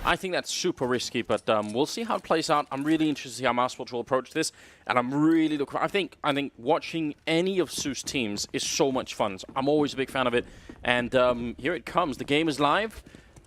I think that's super risky, but we'll see how it plays out. I'm really interested to see how Mousesports will approach this, and I'm really looking. I think watching any of Zeus teams is so much fun. So I'm always a big fan of it, and here it comes. The game is live.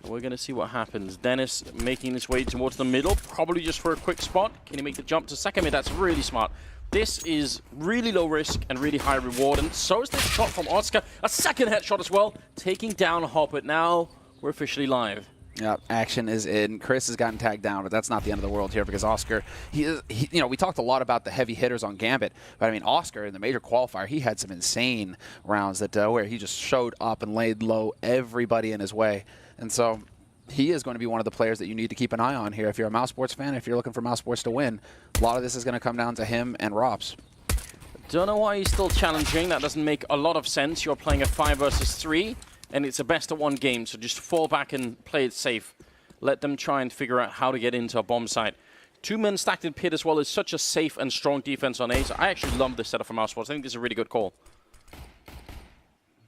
We're going to see what happens. Dennis making his way towards the middle, probably just for a quick spot. Can he make the jump to second mid? That's really smart. This is really low risk and really high reward, and so is this shot from Oscar. A second headshot as well, taking down Hobbit. Now we're officially live. Yeah, action is in. Chris has gotten tagged down, but that's not the end of the world here because Oscar, you know, we talked a lot about the heavy hitters on Gambit, but I mean, Oscar in the major qualifier, he had some insane rounds that where he just showed up and laid low everybody in his way. And so he is going to be one of the players that you need to keep an eye on here. If you're a Mousesports fan, if you're looking for Mousesports to win, a lot of this is going to come down to him and Rops. Don't know why he's still challenging. That doesn't make a lot of sense. You're playing a 5 versus 3, and it's a best-of-1 game, so just fall back and play it safe. Let them try and figure out how to get into a bomb site. 2 men stacked in pit as well is such a safe and strong defense on Ace. I actually love this setup from Mousesports. I think this is a really good call.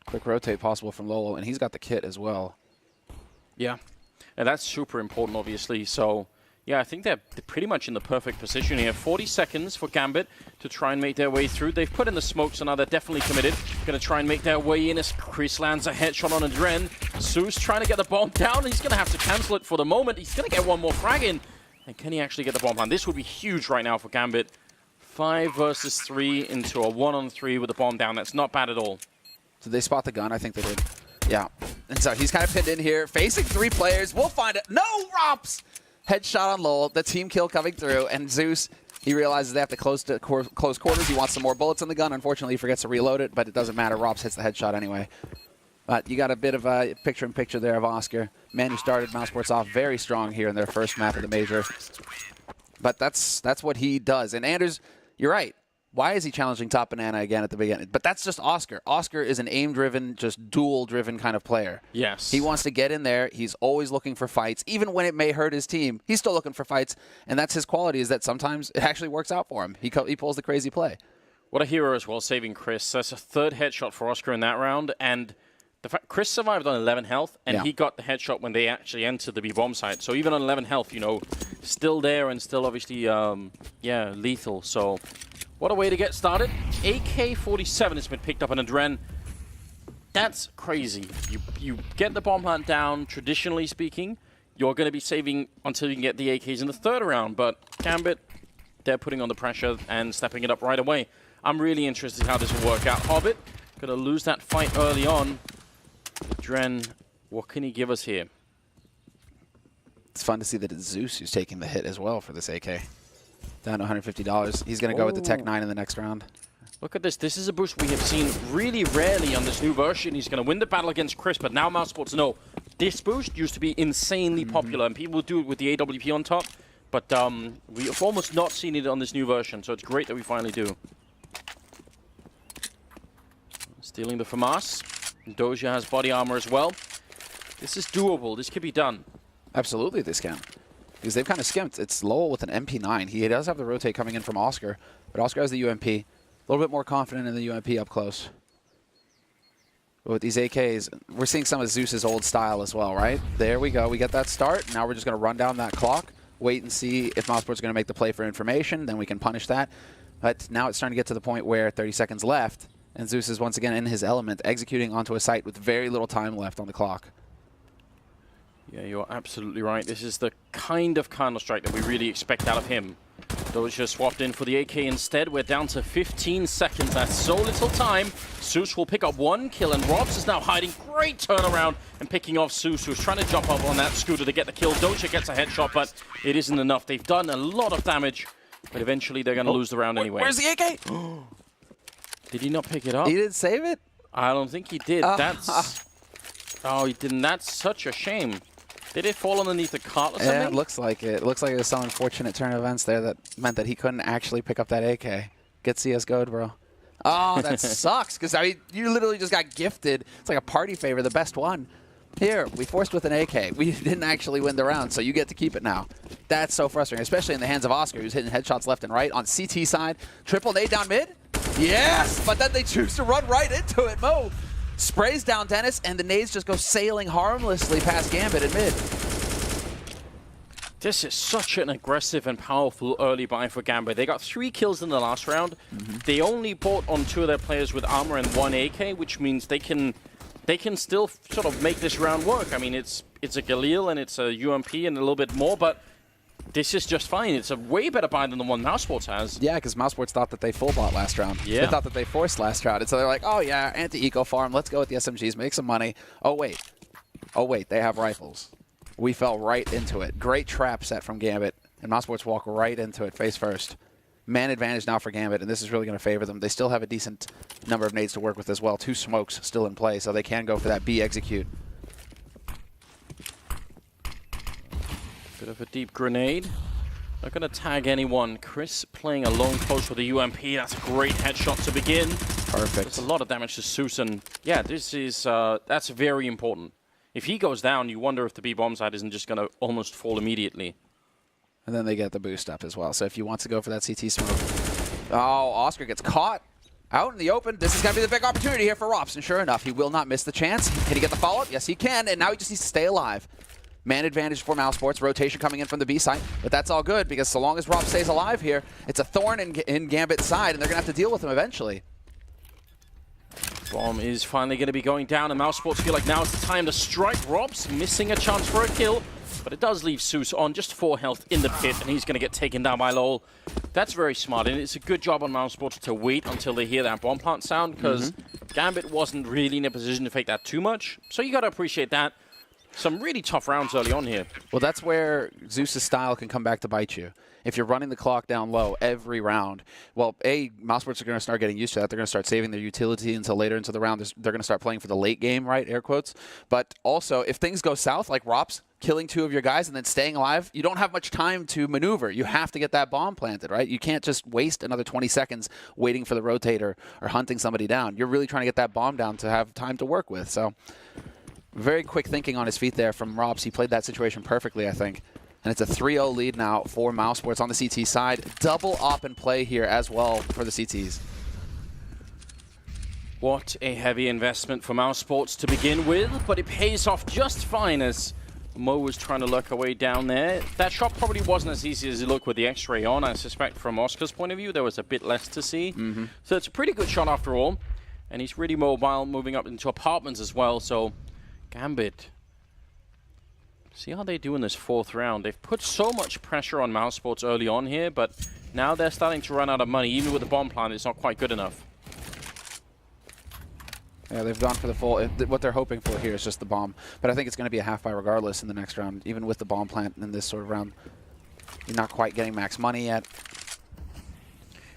Quick rotate possible from Lolo, and he's got the kit as well. Yeah, and that's super important, obviously. So, yeah, I think they're pretty much in the perfect position here. 40 seconds for Gambit to try and make their way through. They've put in the smoke, so now they're definitely committed. Going to try and make their way in as Chris lands a headshot on Adren. Zeus trying to get the bomb down. He's going to have to cancel it for the moment. He's going to get one more frag in. And can he actually get the bomb down? This would be huge right now for Gambit. 5 versus 3 into a 1-on-3 with the bomb down. That's not bad at all. Did they spot the gun? I think they did. Yeah. And so he's kind of pinned in here, facing 3 players. We'll find it. No, Rops! Headshot on Lowell. The team kill coming through. And Zeus, he realizes they have to close quarters. He wants some more bullets in the gun. Unfortunately, he forgets to reload it, but it doesn't matter. Rops hits the headshot anyway. But you got a bit of a picture-in-picture there of Oscar. Man who started Mousesports off very strong here in their first map of the major. But that's what he does. And Anders, you're right. Why is he challenging Top Banana again at the beginning? But that's just Oscar. Oscar is an aim-driven, just duel-driven kind of player. Yes. He wants to get in there. He's always looking for fights. Even when it may hurt his team, he's still looking for fights. And that's his quality, is that sometimes it actually works out for him. He pulls the crazy play. What a hero as well, saving Chris. That's a 3rd headshot for Oscar in that round. And the fact Chris survived on 11 health, and he got the headshot when they actually entered the B-bomb site. So even on 11 health, you know, still there and still obviously, yeah, lethal. So what a way to get started. AK-47 has been picked up on Adren. That's crazy. You get the bomb hunt down, traditionally speaking, you're going to be saving until you can get the AKs in the 3rd round. But Gambit, they're putting on the pressure and stepping it up right away. I'm really interested in how this will work out. Hobbit, going to lose that fight early on. Adren, what can he give us here? It's fun to see that it's Zeus who's taking the hit as well for this AK. Down to $150. He's going to go with the Tech 9 in the next round. Look at this. This is a boost we have seen really rarely on this new version. He's going to win the battle against Chris, but now Mousesports know this boost used to be insanely popular, and people would do it with the AWP on top, but we've almost not seen it on this new version, so it's great that we finally do. Stealing the FAMAS. Doja has body armor as well. This is doable. This could be done. Absolutely, this can. Because they've kind of skimped. It's Lowell with an MP9. He does have the rotate coming in from Oscar, but Oscar has the UMP. A little bit more confident in the UMP up close. But with these AKs, we're seeing some of Zeus's old style as well, right? There we go. We get that start. Now we're just going to run down that clock, wait and see if Mousesports are going to make the play for information. Then we can punish that. But now it's starting to get to the point where 30 seconds left, and Zeus is once again in his element, executing onto a site with very little time left on the clock. Yeah, you're absolutely right. This is the kind of Counter-Strike that we really expect out of him. Doja swapped in for the AK instead. We're down to 15 seconds. That's so little time. Zeus will pick up 1 kill, and Robs is now hiding. Great turnaround and picking off Zeus, who's trying to jump up on that scooter to get the kill. Doja gets a headshot, but it isn't enough. They've done a lot of damage, but eventually they're going to lose the round anyway. Where's the AK? Did he not pick it up? He didn't save it? I don't think he did. That's... Oh, he didn't. That's such a shame. Did it fall underneath the cart or something? Yeah, it looks like it. It looks like there's some unfortunate turn of events there that meant that he couldn't actually pick up that AK. Get CSGO'd, bro. Oh, that sucks. Because, I mean, you literally just got gifted. It's like a party favor, the best one. Here, we forced with an AK. We didn't actually win the round, so you get to keep it now. That's so frustrating, especially in the hands of Oscar, who's hitting headshots left and right. On CT side, triple nade down mid. Yes, but then they choose to run right into it. Mo sprays down Dennis, and the nades just go sailing harmlessly past Gambit in mid. This is such an aggressive and powerful early buy for Gambit. They got 3 kills in the last round. They only bought on 2 of their players with armor and 1 AK, which means they can still sort of make this round work. I mean, it's a Galil and it's a UMP and a little bit more, but this is just fine. It's a way better buy than the one Mousesports has. Yeah, because Mousesports thought that they full bought last round. Yeah. They thought that they forced last round. And so they're like, oh yeah, anti-eco farm, let's go with the SMGs, make some money. Oh wait, they have rifles. We fell right into it. Great trap set from Gambit, and Mousesports walk right into it face first. Man advantage now for Gambit, and this is really going to favor them. They still have a decent number of nades to work with as well. 2 smokes still in play, so they can go for that B execute. Bit of a deep grenade. Not going to tag anyone. Chris playing alone close with the UMP. That's a great headshot to begin. Perfect. It's a lot of damage to Zeus, and yeah, this is that's very important. If he goes down, you wonder if the B bomb side isn't just going to almost fall immediately. And then they get the boost up as well. So if you want to go for that CT smoke. Oh, Oscar gets caught out in the open. This is going to be the big opportunity here for Rops. And sure enough, he will not miss the chance. Can he get the follow-up? Yes, he can. And now he just needs to stay alive. Man advantage for Mousesports. Rotation coming in from the B side. But that's all good because so long as Rops stays alive here, it's a thorn in Gambit's side, and they're going to have to deal with him eventually. Bomb is finally going to be going down, and Mousesports feel like now is the time to strike. Robs missing a chance for a kill, but it does leave Zeus on just 4 health in the pit, and he's going to get taken down by LOL. That's very smart, and it's a good job on Mousesports to wait until they hear that bomb plant sound, because Gambit wasn't really in a position to fake that too much, so you got to appreciate that. Some really tough rounds early on here. Well, that's where Zeus's style can come back to bite you. If you're running the clock down low every round, well, Mousesports are going to start getting used to that. They're going to start saving their utility until later into the round. They're going to start playing for the late game, right? Air quotes. But also, if things go south, like Rops killing 2 of your guys and then staying alive, you don't have much time to maneuver. You have to get that bomb planted, right? You can't just waste another 20 seconds waiting for the rotator or hunting somebody down. You're really trying to get that bomb down to have time to work with. So very quick thinking on his feet there from Rops. He played that situation perfectly, I think. And it's a 3-0 lead now for Mousesports on the CT side. Double op in play here as well for the CTs. What a heavy investment for Mousesports to begin with, but it pays off just fine as Mo was trying to lurk away down there. That shot probably wasn't as easy as it looked with the X-ray on. I suspect from Oscar's point of view, there was a bit less to see. So it's a pretty good shot after all. And he's really mobile, moving up into apartments as well. So Gambit, see how they do in this 4th round. They've put so much pressure on Mousesports early on here, but now they're starting to run out of money. Even with the bomb plant, it's not quite good enough. Yeah, they've gone for the full. What they're hoping for here is just the bomb. But I think it's going to be a half buy regardless in the next round. Even with the bomb plant in this sort of round, you're not quite getting max money yet.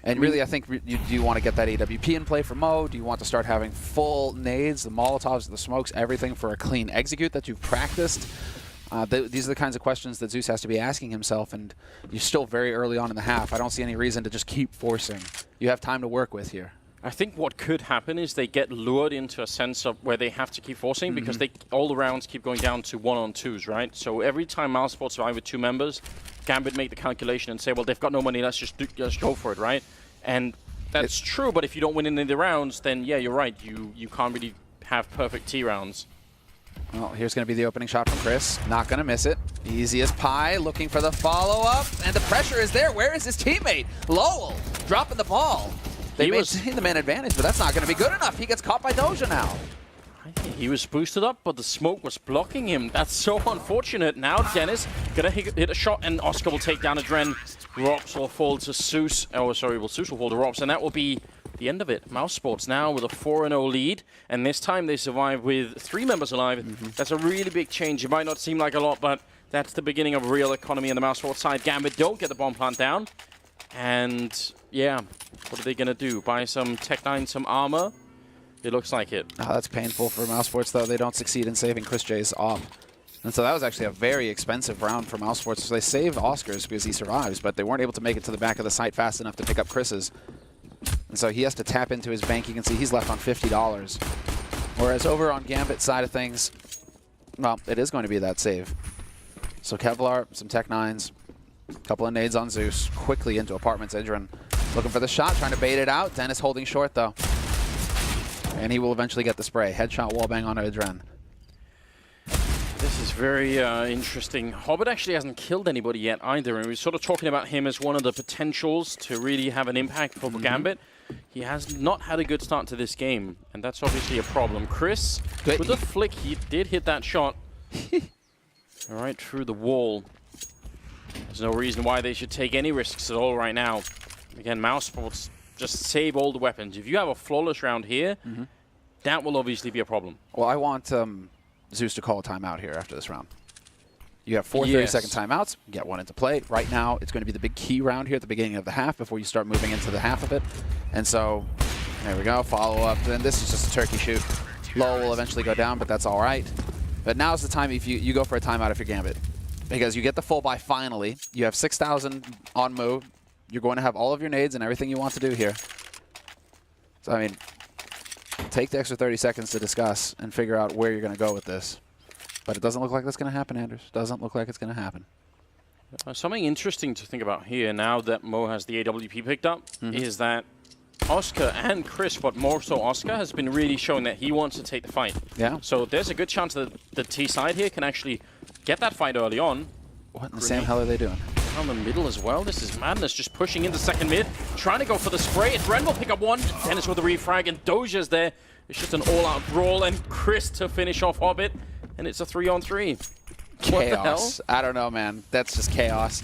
And really, I think do you want to get that AWP in play for Mo? Do you want to start having full nades, the Molotovs, the smokes, everything for a clean execute that you've practiced? These are the kinds of questions that Zeus has to be asking himself, and you're still very early on in the half. I don't see any reason to just keep forcing. You have time to work with here. I think what could happen is they get lured into a sense of where they have to keep forcing because all the rounds keep going down to 1-on-2s, right? So every time Mousesports survive with 2 members, Gambit make the calculation and say, well, they've got no money, let's just go for it, right? And that's true, but if you don't win any of the rounds, then yeah, you're right. You can't really have perfect T rounds. Well, here's going to be the opening shot from Chris. Not going to miss it. Easy as pie, looking for the follow-up, and the pressure is there. Where is his teammate? Lowell dropping the ball. They maintain the man advantage, but that's not going to be good enough. He gets caught by Doja now. He was boosted up, but the smoke was blocking him. That's so unfortunate. Now Dennis gonna hit a shot, and Oscar will take down Adren. Rops will fall to Zeus. Oh, sorry, Zeus will fall to Rops, and that will be the end of it. Mousesports now with a 4-0 lead, and this time they survive with 3 members alive. That's a really big change. It might not seem like a lot, but that's the beginning of real economy on the Mousesports side. Gambit don't get the bomb plant down, and yeah, what are they gonna do? Buy some Tech-9, some armor? It looks like it. Oh, that's painful for Mousesports, though. They don't succeed in saving Chris J's op. And so that was actually a very expensive round for Mousesports. So they save Oscar's because he survives, but they weren't able to make it to the back of the site fast enough to pick up Chris's. And so he has to tap into his bank. You can see he's left on $50. Whereas over on Gambit's side of things, well, it is going to be that save. So Kevlar, some Tech-9s, a couple of nades on Zeus, quickly into apartments. Adren looking for the shot, trying to bait it out. Dennis holding short, though. And he will eventually get the spray. Headshot wallbang on Adren. This This is very interesting. Hobbit actually hasn't killed anybody yet either, and we're sort of talking about him as one of the potentials to really have an impact for Gambit. He has not had a good start to this game, and that's obviously a problem. Chris, with the flick, he did hit that shot right through the wall. There's no reason why they should take any risks at all right now. Again, Mousesports, just save all the weapons. If you have a flawless round here, that will obviously be a problem. Well, I want Zeus to call a timeout here after this round. You have 4 30-second timeouts. Get one into play. Right now, it's going to be the big key round here at the beginning of the half before you start moving into the half of it. And so, there we go. Follow up. Then this is just a turkey shoot. Low will eventually go down, but that's all right. But now's the time if you go for a timeout if you're Gambit. Because you get the full buy finally. You have 6,000 on move. You're going to have all of your nades and everything you want to do here. So, I mean, take the extra 30 seconds to discuss and figure out where you're going to go with this. But it doesn't look like that's going to happen, Anders. Doesn't look like it's going to happen. Something interesting to think about here, now that Mo has the AWP picked up, is that Oscar and Chris, but more so Oscar, has been really showing that he wants to take the fight. Yeah. So there's a good chance that the T side here can actually get that fight early on. What in the same hell are they doing? Down the middle as well. This is madness, just pushing into second mid, trying to go for the spray. Ren will pick up one. Dennis with the refrag, and Doja's there. It's just an all-out brawl, and Chris to finish off Hobbit. And it's a 3-on-3. Chaos. What the hell? I don't know, man. That's just chaos.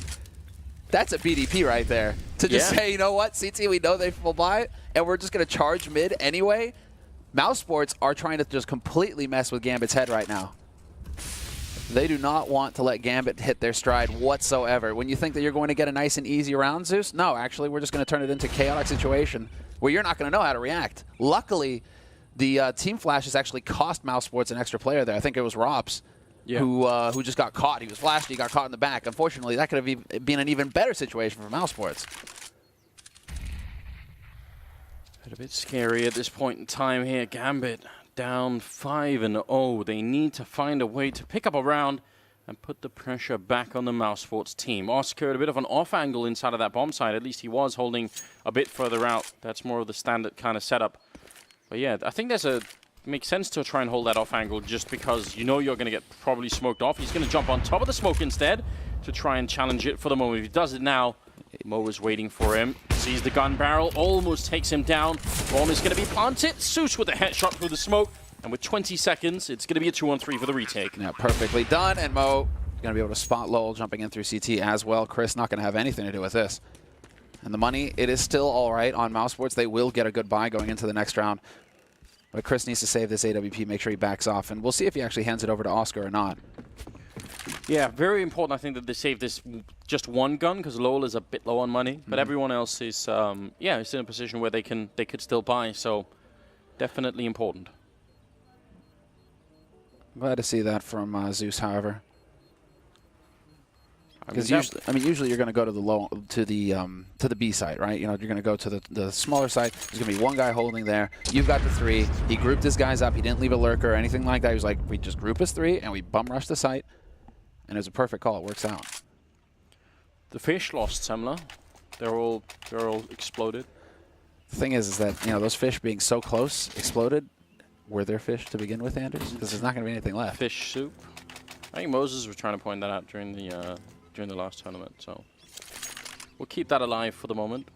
That's a BDP right there. To just say, you know what, CT, we know they full buy, and we're just going to charge mid anyway. Mousesports are trying to just completely mess with Gambit's head right now. They do not want to let Gambit hit their stride whatsoever. When you think that you're going to get a nice and easy round, Zeus, no, actually, we're just going to turn it into a chaotic situation where you're not going to know how to react. Luckily, the team flashes actually cost Mousesports an extra player there. I think it was Rops who just got caught. He was flashed, he got caught in the back. Unfortunately, that could have been an even better situation for Mousesports. A bit scary at this point in time here. Gambit down 5-0. They need to find a way to pick up a round and put the pressure back on the Mousesports team. Oscar at a bit of an off angle inside of that bomb site. At least he was holding a bit further out. That's more of the standard kind of setup. But yeah, I think makes sense to try and hold that off angle just because you know you're going to get probably smoked off. He's going to jump on top of the smoke instead to try and challenge it for the moment. If he does it now, Mo is waiting for him. Sees the gun barrel, almost takes him down. Bomb is going to be planted. Zeus with a headshot through the smoke. And with 20 seconds, it's going to be a 2-on-3 for the retake. Yeah, perfectly done. And Mo going to be able to spot Lowell jumping in through CT as well. Chris not going to have anything to do with this. And the money, it is still all right on Mousesports. They will get a good buy going into the next round. But Chris needs to save this AWP, make sure he backs off. And we'll see if he actually hands it over to Oscar or not. Yeah, very important, I think, that they save this just one gun, because Lowell is a bit low on money. But everyone else is, is in a position where they could still buy. So definitely important. Glad to see that from Zeus, however. Because usually you're going to go to the B site, right? You know, you're going to go to the smaller site. There's going to be one guy holding there. You've got the 3. He grouped his guys up. He didn't leave a lurker or anything like that. He was like, we just group as 3 and we bum rush the site, and it was a perfect call. It works out. The fish lost Semler. They're all exploded. The thing is that those fish being so close exploded. Were there fish to begin with, Anders? Because there's not going to be anything left. Fish soup. I think Moses was trying to point that out during the last tournament, so we'll keep that alive for the moment.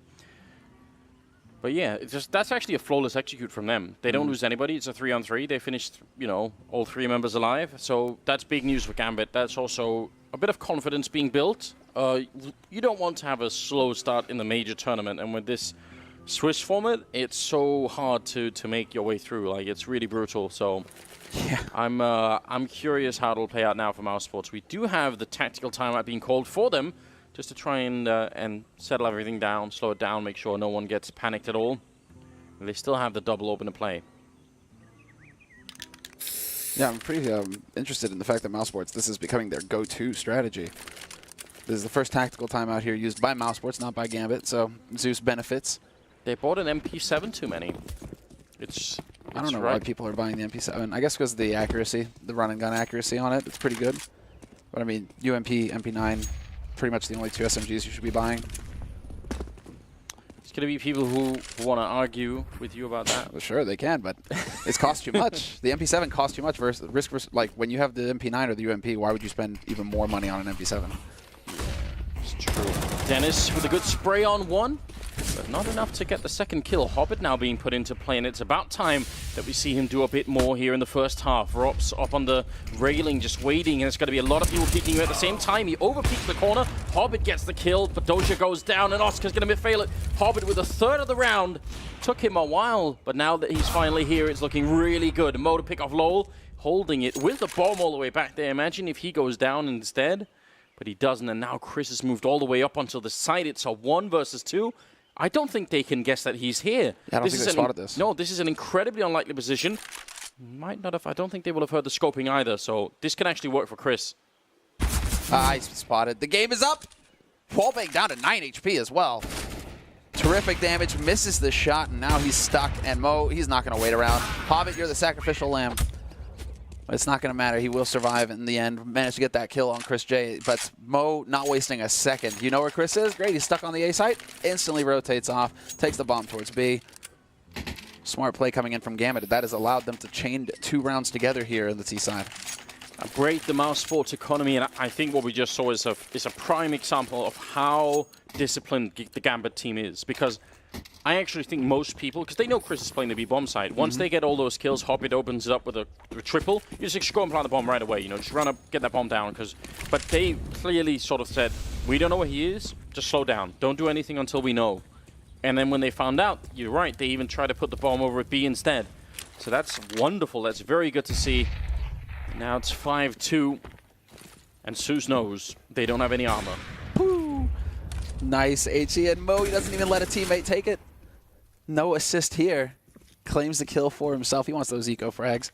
But yeah, that's actually a flawless execute from them. They don't lose anybody. It's a 3-on-3. They finished, all 3 members alive. So that's big news for Gambit. That's also a bit of confidence being built. You don't want to have a slow start in the major tournament, and with this Swiss format, it's so hard to make your way through. Like, it's really brutal. So yeah, I'm curious how it'll play out now for Mousesports. We do have the tactical timeout being called for them, just to try and settle everything down, slow it down, make sure no one gets panicked at all. And they still have the double open to play. Yeah, I'm pretty interested in the fact that Mousesports, this is becoming their go-to strategy. This is the first tactical timeout here used by Mousesports, not by Gambit, so Zeus benefits. They bought an MP7 too many. I don't know why people are buying the MP7. I guess because of the accuracy, the run-and-gun accuracy on it. It's pretty good. But I mean, UMP, MP9, pretty much the only 2 SMGs you should be buying. going to be people who want to argue with you about that. Well, sure, they can, but it's cost too much. The MP7 costs too much versus risk. Like when you have the MP9 or the UMP, why would you spend even more money on an MP7? It's true. Dennis with a good spray on one, but not enough to get the second kill. Hobbit now being put into play, and it's about time that we see him do a bit more here in the first half. Rops up on the railing, just waiting, and there's going to be a lot of people peeking him at the same time. He overpeaks the corner. Hobbit gets the kill, but Doja goes down, and Oscar's going to fail it. Hobbit with a third of the round. Took him a while, but now that he's finally here, it's looking really good. Mo to pick off Lowell, holding it with the bomb all the way back there. Imagine if he goes down instead, but he doesn't, and now Chris has moved all the way up onto the side. It's a 1 versus 2. I don't think they can guess that he's here. Yeah, I don't think they spotted this. No, this is an incredibly unlikely position. Might not have. I don't think they will have heard the scoping either, so this can actually work for Chris. He's spotted. The game is up. Wallbang down to 9 HP as well. Terrific damage, misses the shot, and now he's stuck. And Mo, he's not going to wait around. Hobbit, you're the sacrificial lamb. But it's not going to matter. He will survive in the end. Managed to get that kill on Chris J. But Mo not wasting a second. You know where Chris is? Great. He's stuck on the A site. Instantly rotates off. Takes the bomb towards B. Smart play coming in from Gambit. That has allowed them to chain 2 rounds together here in the T side. Great, the Mousesports economy, and I think what we just saw is a prime example of how disciplined the Gambit team is. Because I actually think most people, because they know Chris is playing the B-bomb side, once they get all those kills, Hobbit opens it up with a triple, you just go and plant the bomb right away, you know, just run up, get that bomb down. But they clearly sort of said, we don't know where he is, just slow down. Don't do anything until we know. And then when they found out, you're right, they even tried to put the bomb over at B instead. So that's wonderful. That's very good to see. Now it's 5-2. And Zeus knows they don't have any armor. Woo. Nice HE, and Mo, he doesn't even let a teammate take it. No assist here. Claims the kill for himself. He wants those eco frags.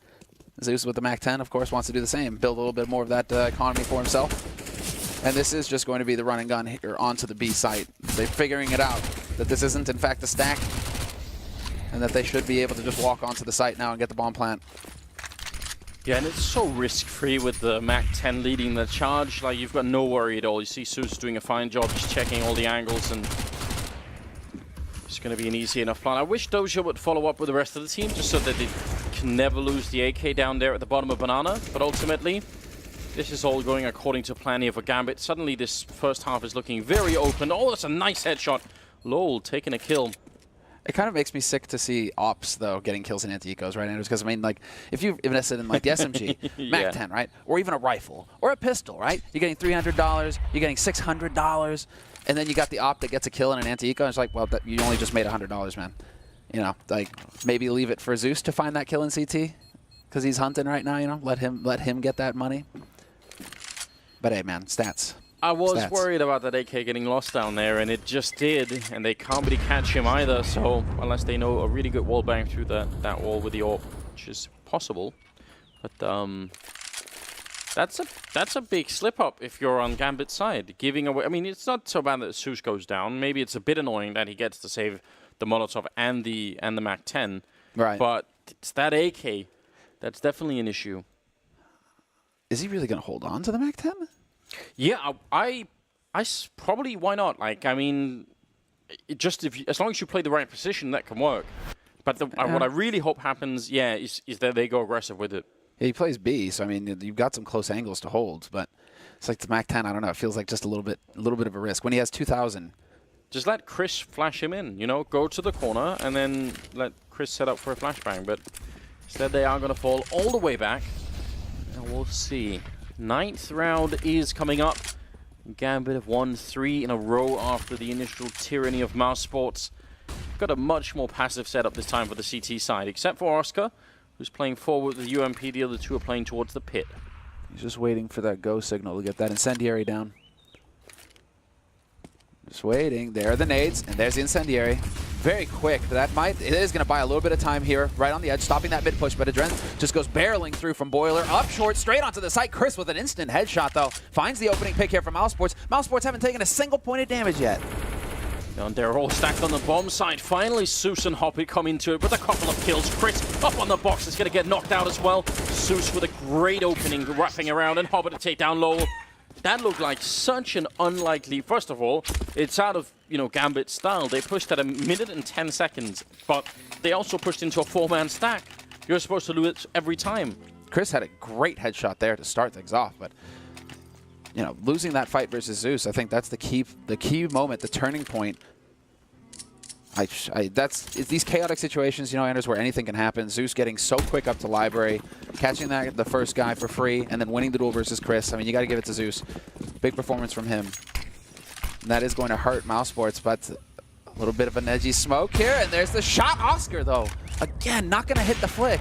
Zeus with the MAC-10, of course, wants to do the same. Build a little bit more of that economy for himself. And this is just going to be the run and gun here onto the B site. They're figuring it out, that this isn't, in fact, a stack. And that they should be able to just walk onto the site now and get the bomb plant. Yeah, and it's so risk-free with the MAC-10 leading the charge. Like, you've got no worry at all. You see Zeus doing a fine job just checking all the angles, and it's going to be an easy enough plan. I wish Doja would follow up with the rest of the team just so that they can never lose the AK down there at the bottom of Banana. But ultimately, this is all going according to plan here for Gambit. Suddenly, this first half is looking very open. Oh, that's a nice headshot. Lowell taking a kill. It kind of makes me sick to see ops, though, getting kills in anti-ecos, right, Anders? Because, I mean, like, if you've invested in, like, the SMG, yeah. MAC-10, right? Or even a rifle, or a pistol, right? You're getting $300, you're getting $600, and then you got the op that gets a kill in an anti-eco, and it's like, well, you only just made $100, man. You know, like, maybe leave it for Zeus to find that kill in CT, because he's hunting right now, you know? Let him get that money. But, hey, man, stats. I was worried about that AK getting lost down there, and it just did, and they can't really catch him either, so unless they know a really good wall bang through that wall with the AWP, which is possible. But that's a big slip-up if you're on Gambit's side. Giving away, I mean, it's not so bad that Zeus goes down. Maybe it's a bit annoying that he gets to save the Molotov and the MAC-10. Right. But it's that AK that's definitely an issue. Is he really going to hold on to the MAC-10? Yeah, I probably, why not? Like, I mean, as long as you play the right position, that can work. But what I really hope happens, yeah, is that they go aggressive with it. Yeah, he plays B, so I mean, you've got some close angles to hold, but it's like the MAC-10. I don't know. It feels like just a little bit of a risk when he has 2,000. Just let Chris flash him in. You know, go to the corner and then let Chris set up for a flashbang. But instead, they are going to fall all the way back, and we'll see. 9th round is coming up. Gambit have won 3 in a row after the initial tyranny of Mousesports. Got a much more passive setup this time for the CT side, except for Oscar, who's playing forward with the UMP. The other two are playing towards the pit. He's just waiting for that go signal to get that incendiary down. Just waiting. There are the nades, and there's the incendiary. Very quick. It is going to buy a little bit of time here, right on the edge, stopping that mid push. But Adren just goes barreling through from Boiler, up short, straight onto the site. Chris with an instant headshot, though, finds the opening pick here from Mousesports. Mousesports haven't taken a single point of damage yet. And they're all stacked on the bomb side. Finally, Zeus and Hoppy come into it with a couple of kills. Chris up on the box is going to get knocked out as well. Zeus with a great opening, wrapping around, and Hobbit to take down Lowell. That looked like such an unlikely... First of all, it's out of, Gambit's style. They pushed at 1 minute and 10 seconds, but they also pushed into a 4-man stack. You're supposed to lose every time. Chris had a great headshot there to start things off, but losing that fight versus Zeus, I think that's the key moment, the turning point. It's these chaotic situations, Anders, where anything can happen. Zeus getting so quick up to Library, catching the first guy for free, and then winning the duel versus Chris. I mean, you got to give it to Zeus. Big performance from him. And that is going to hurt Mousesports, but a little bit of an edgy smoke here, and there's the shot. Oscar, though, again, not going to hit the flick.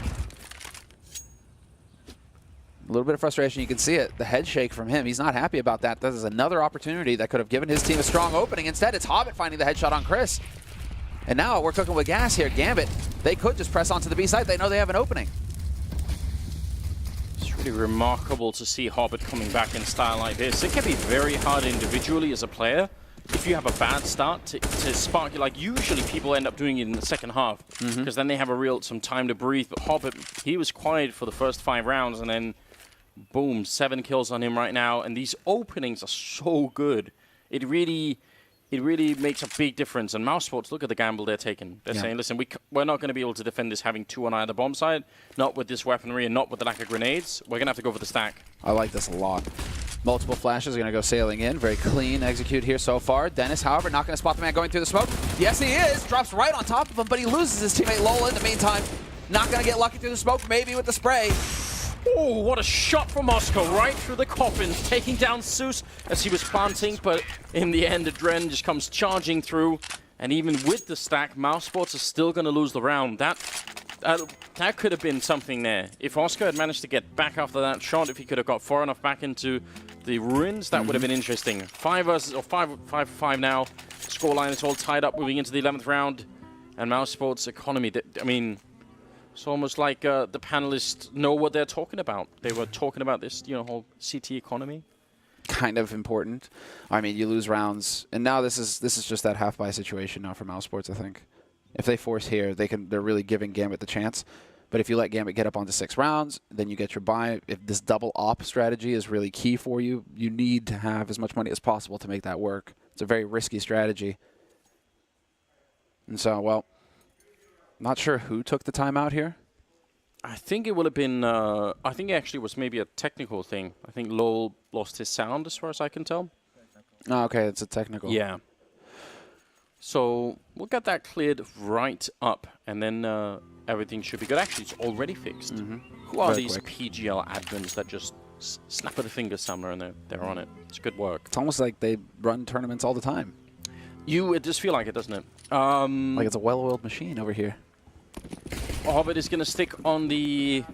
A little bit of frustration. You can see it. The head shake from him. He's not happy about that. This is another opportunity that could have given his team a strong opening. Instead, it's Hobbit finding the headshot on Chris. And now we're cooking with gas here. Gambit, they could just press onto the B side. They know they have an opening. It's really remarkable to see Hobbit coming back in style like this. It can be very hard individually as a player if you have a bad start to spark you. Like, usually people end up doing it in the second half because then they have some time to breathe. But Hobbit, he was quiet for the first 5 rounds, and then boom, 7 kills on him right now. And these openings are so good. It really makes a big difference. And Mousesports, look at the gamble they're taking. They're saying, listen, we're not going to be able to defend this having 2 on either bomb side, not with this weaponry and not with the lack of grenades. We're going to have to go for the stack. I like this a lot. Multiple flashes are going to go sailing in. Very clean execute here so far. Dennis, however, not going to spot the man going through the smoke. Yes, he is. Drops right on top of him, but he loses his teammate Lola in the meantime. Not going to get lucky through the smoke, maybe with the spray. Oh, what a shot from Moscow, right through the coffin, taking down Zeus as he was planting, but in the end, Adren just comes charging through, and even with the stack, Mousesports are still going to lose the round. That could have been something there. If Oscar had managed to get back after that shot, if he could have got far enough back into the ruins, that would have been interesting. 5 for 5 now. Scoreline is all tied up moving into the 11th round, and Mousesports economy, I mean... It's almost like the panelists know what they're talking about. They were talking about this, whole CT economy. Kind of important. I mean, you lose rounds, and now this is just that half-buy situation now for Mousesports, I think. If they force here, they're really giving Gambit the chance. But if you let Gambit get up onto 6 rounds, then you get your buy. If this double op strategy is really key for you, you need to have as much money as possible to make that work. It's a very risky strategy. And so, well... Not sure who took the timeout here. I think it would have been... I think it actually was maybe a technical thing. I think Lowell lost his sound, as far as I can tell. Oh, okay, it's a technical. Yeah. So we'll get that cleared right up, and then everything should be good. Actually, it's already fixed. Who are these PGL admins that just snap of the fingers somewhere and they're on it? It's good work. It's almost like they run tournaments all the time. It just feel like it, doesn't it? Like it's a well-oiled machine over here. Hobbit is going to stick on the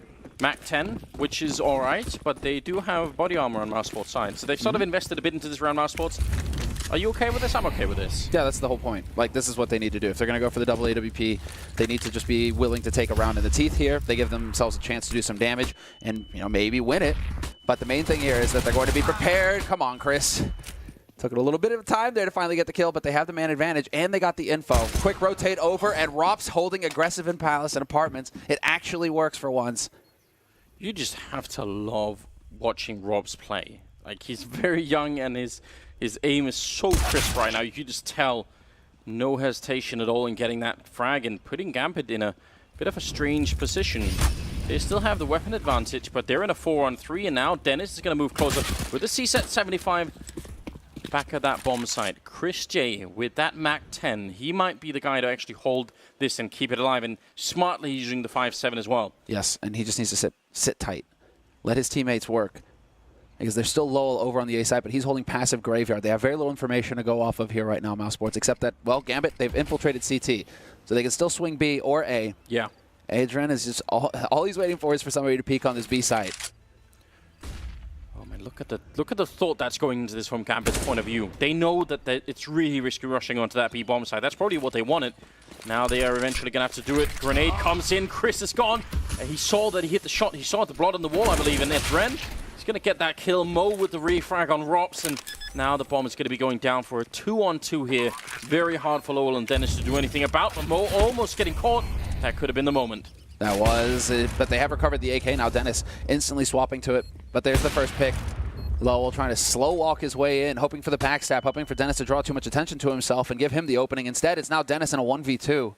Mac 10, which is all right, but they do have body armor on Mousesports' side. So they've sort of invested a bit into this round, Mousesports. Are you okay with this? I'm okay with this. Yeah, that's the whole point. Like, this is what they need to do. If they're going to go for the double AWP, they need to just be willing to take a round in the teeth here. They give themselves a chance to do some damage and, maybe win it. But the main thing here is that they're going to be prepared. Come on, Chris. Took it a little bit of time there to finally get the kill, but they have the man advantage, and they got the info. Quick rotate over, and Rop's holding aggressive in Palace and Apartments. It actually works for once. You just have to love watching Rob's play. Like, he's very young, and his aim is so crisp right now. You can just tell no hesitation at all in getting that frag and putting Gambit in a bit of a strange position. They still have the weapon advantage, but they're in a 4-on-3, and now Dennis is going to move closer with the CSET 75. Back at that bomb site, Chris J with that Mac 10, he might be the guy to actually hold this and keep it alive, and smartly using the 5-7 as well. Yes, and he just needs to sit tight. Let his teammates work. Because they're still low over on the A side, but he's holding passive graveyard. They have very little information to go off of here right now, Mousesports, except that, well, Gambit, they've infiltrated CT. So they can still swing B or A. Yeah. Adrian is just, all he's waiting for is for somebody to peek on this B side. Look at the thought that's going into this from Gambit's point of view. They know that it's really risky rushing onto that B-bomb side. That's probably what they wanted. Now they are eventually going to have to do it. Grenade comes in. Chris is gone. He saw that he hit the shot. He saw the blood on the wall, I believe, and it's Ren. He's going to get that kill. Mo with the refrag on Rops, and now the bomb is going to be going down for a 2-on-2 here. Very hard for Lowell and Dennis to do anything about, but Mo almost getting caught. That could have been the moment. That was it, but they have recovered the AK. Now Dennis instantly swapping to it, but there's the first pick. Lowell trying to slow walk his way in, hoping for the backstab, hoping for Dennis to draw too much attention to himself and give him the opening. Instead, it's now Dennis in a 1v2.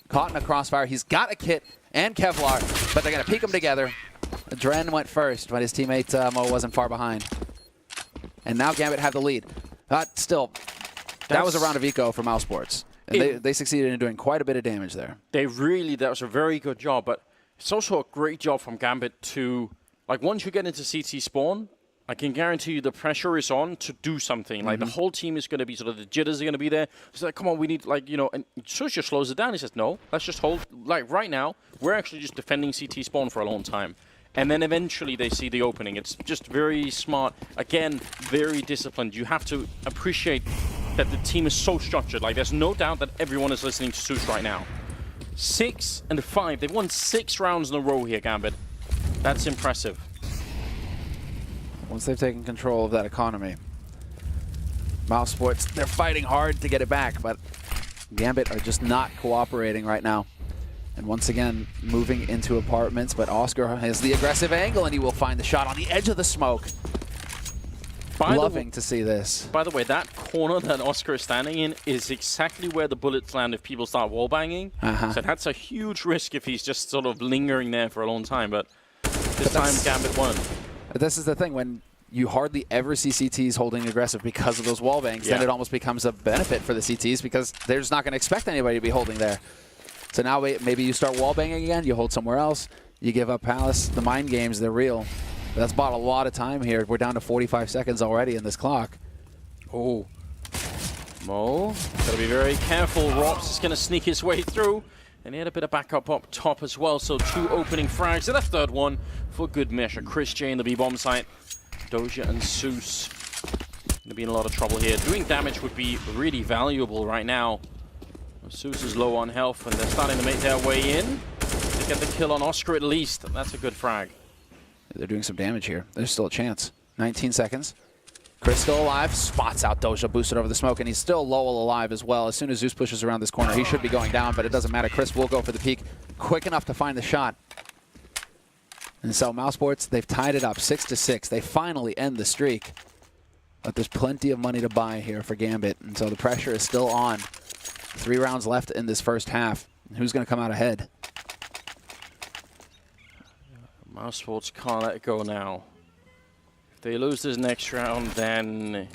Caught in a crossfire. He's got a kit and Kevlar, but they're going to peek them together. Dren went first, but his teammate Mo wasn't far behind. And now Gambit have the lead. Still, that was a round of eco for Mousesports. And they succeeded in doing quite a bit of damage there. That was a very good job, but it's also a great job from Gambit to, like, once you get into CT spawn, I can guarantee you the pressure is on to do something. Like, the whole team is going to be sort of, the jitters are going to be there. It's like, come on, we need, like, you know, and Susha slows it down. He says, no, let's just hold, like, right now, we're actually just defending CT spawn for a long time. And then eventually they see the opening. It's just very smart. Again, very disciplined. You have to appreciate that the team is so structured. Like, there's no doubt that everyone is listening to Zeus right now. 6 and 5. They've won 6 rounds in a row here, Gambit. That's impressive. Once they've taken control of that economy, Mousesports, they're fighting hard to get it back, but Gambit are just not cooperating right now. And once again, moving into apartments, but Oscar has the aggressive angle, and he will find the shot on the edge of the smoke. Loving to see this. By the way, that corner that Oscar is standing in is exactly where the bullets land if people start wallbanging. So that's a huge risk if he's just sort of lingering there for a long time, but this time Gambit won. This is the thing, when you hardly ever see CTs holding aggressive because of those wallbangs, then it almost becomes a benefit for the CTs because they're just not going to expect anybody to be holding there. So now maybe you start wallbanging again, you hold somewhere else, you give up Palace. The mind games, they're real. But that's bought a lot of time here. We're down to 45 seconds already in this clock. Oh. Mo, got to be very careful. Rops is going to sneak his way through. And he had a bit of backup up top as well. So 2 opening frags. And a third one for good measure. Chris J in the B-bomb site. Doja and Zeus going to be in a lot of trouble here. Doing damage would be really valuable right now. Zeus is low on health, and they're starting to make their way in to get the kill on Oscar at least. That's a good frag. They're doing some damage here. There's still a chance. 19 seconds. Chris still alive. Spots out Doja, boosted over the smoke, and he's still Lowell alive as well. As soon as Zeus pushes around this corner, he should be going down, but it doesn't matter. Chris will go for the peek quick enough to find the shot. And so Mousesports, they've tied it up 6-6. They finally end the streak. But there's plenty of money to buy here for Gambit, and so the pressure is still on. 3 rounds left in this first half. Who's going to come out ahead? Mousesports can't let it go now. If they lose this next round, then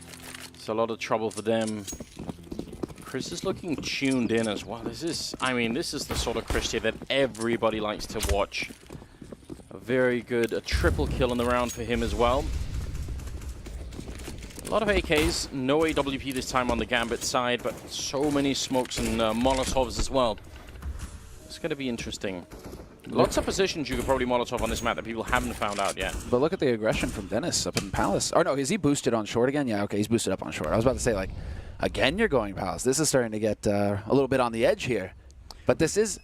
it's a lot of trouble for them. Chris is looking tuned in as well. This is, I mean, this is the sort of Chris here that everybody likes to watch. A very good, a triple kill in the round for him as well. A lot of AKs, no AWP this time on the Gambit side, but so many smokes and Molotovs as well. It's going to be interesting. Lots of positions you could probably Molotov on this map that people haven't found out yet. But look at the aggression from Dennis up in Palace. Or no, is he boosted on short again? Yeah, okay, he's boosted up on short. I was about to say, like, again, you're going Palace. This is starting to get a little bit on the edge here. But this is,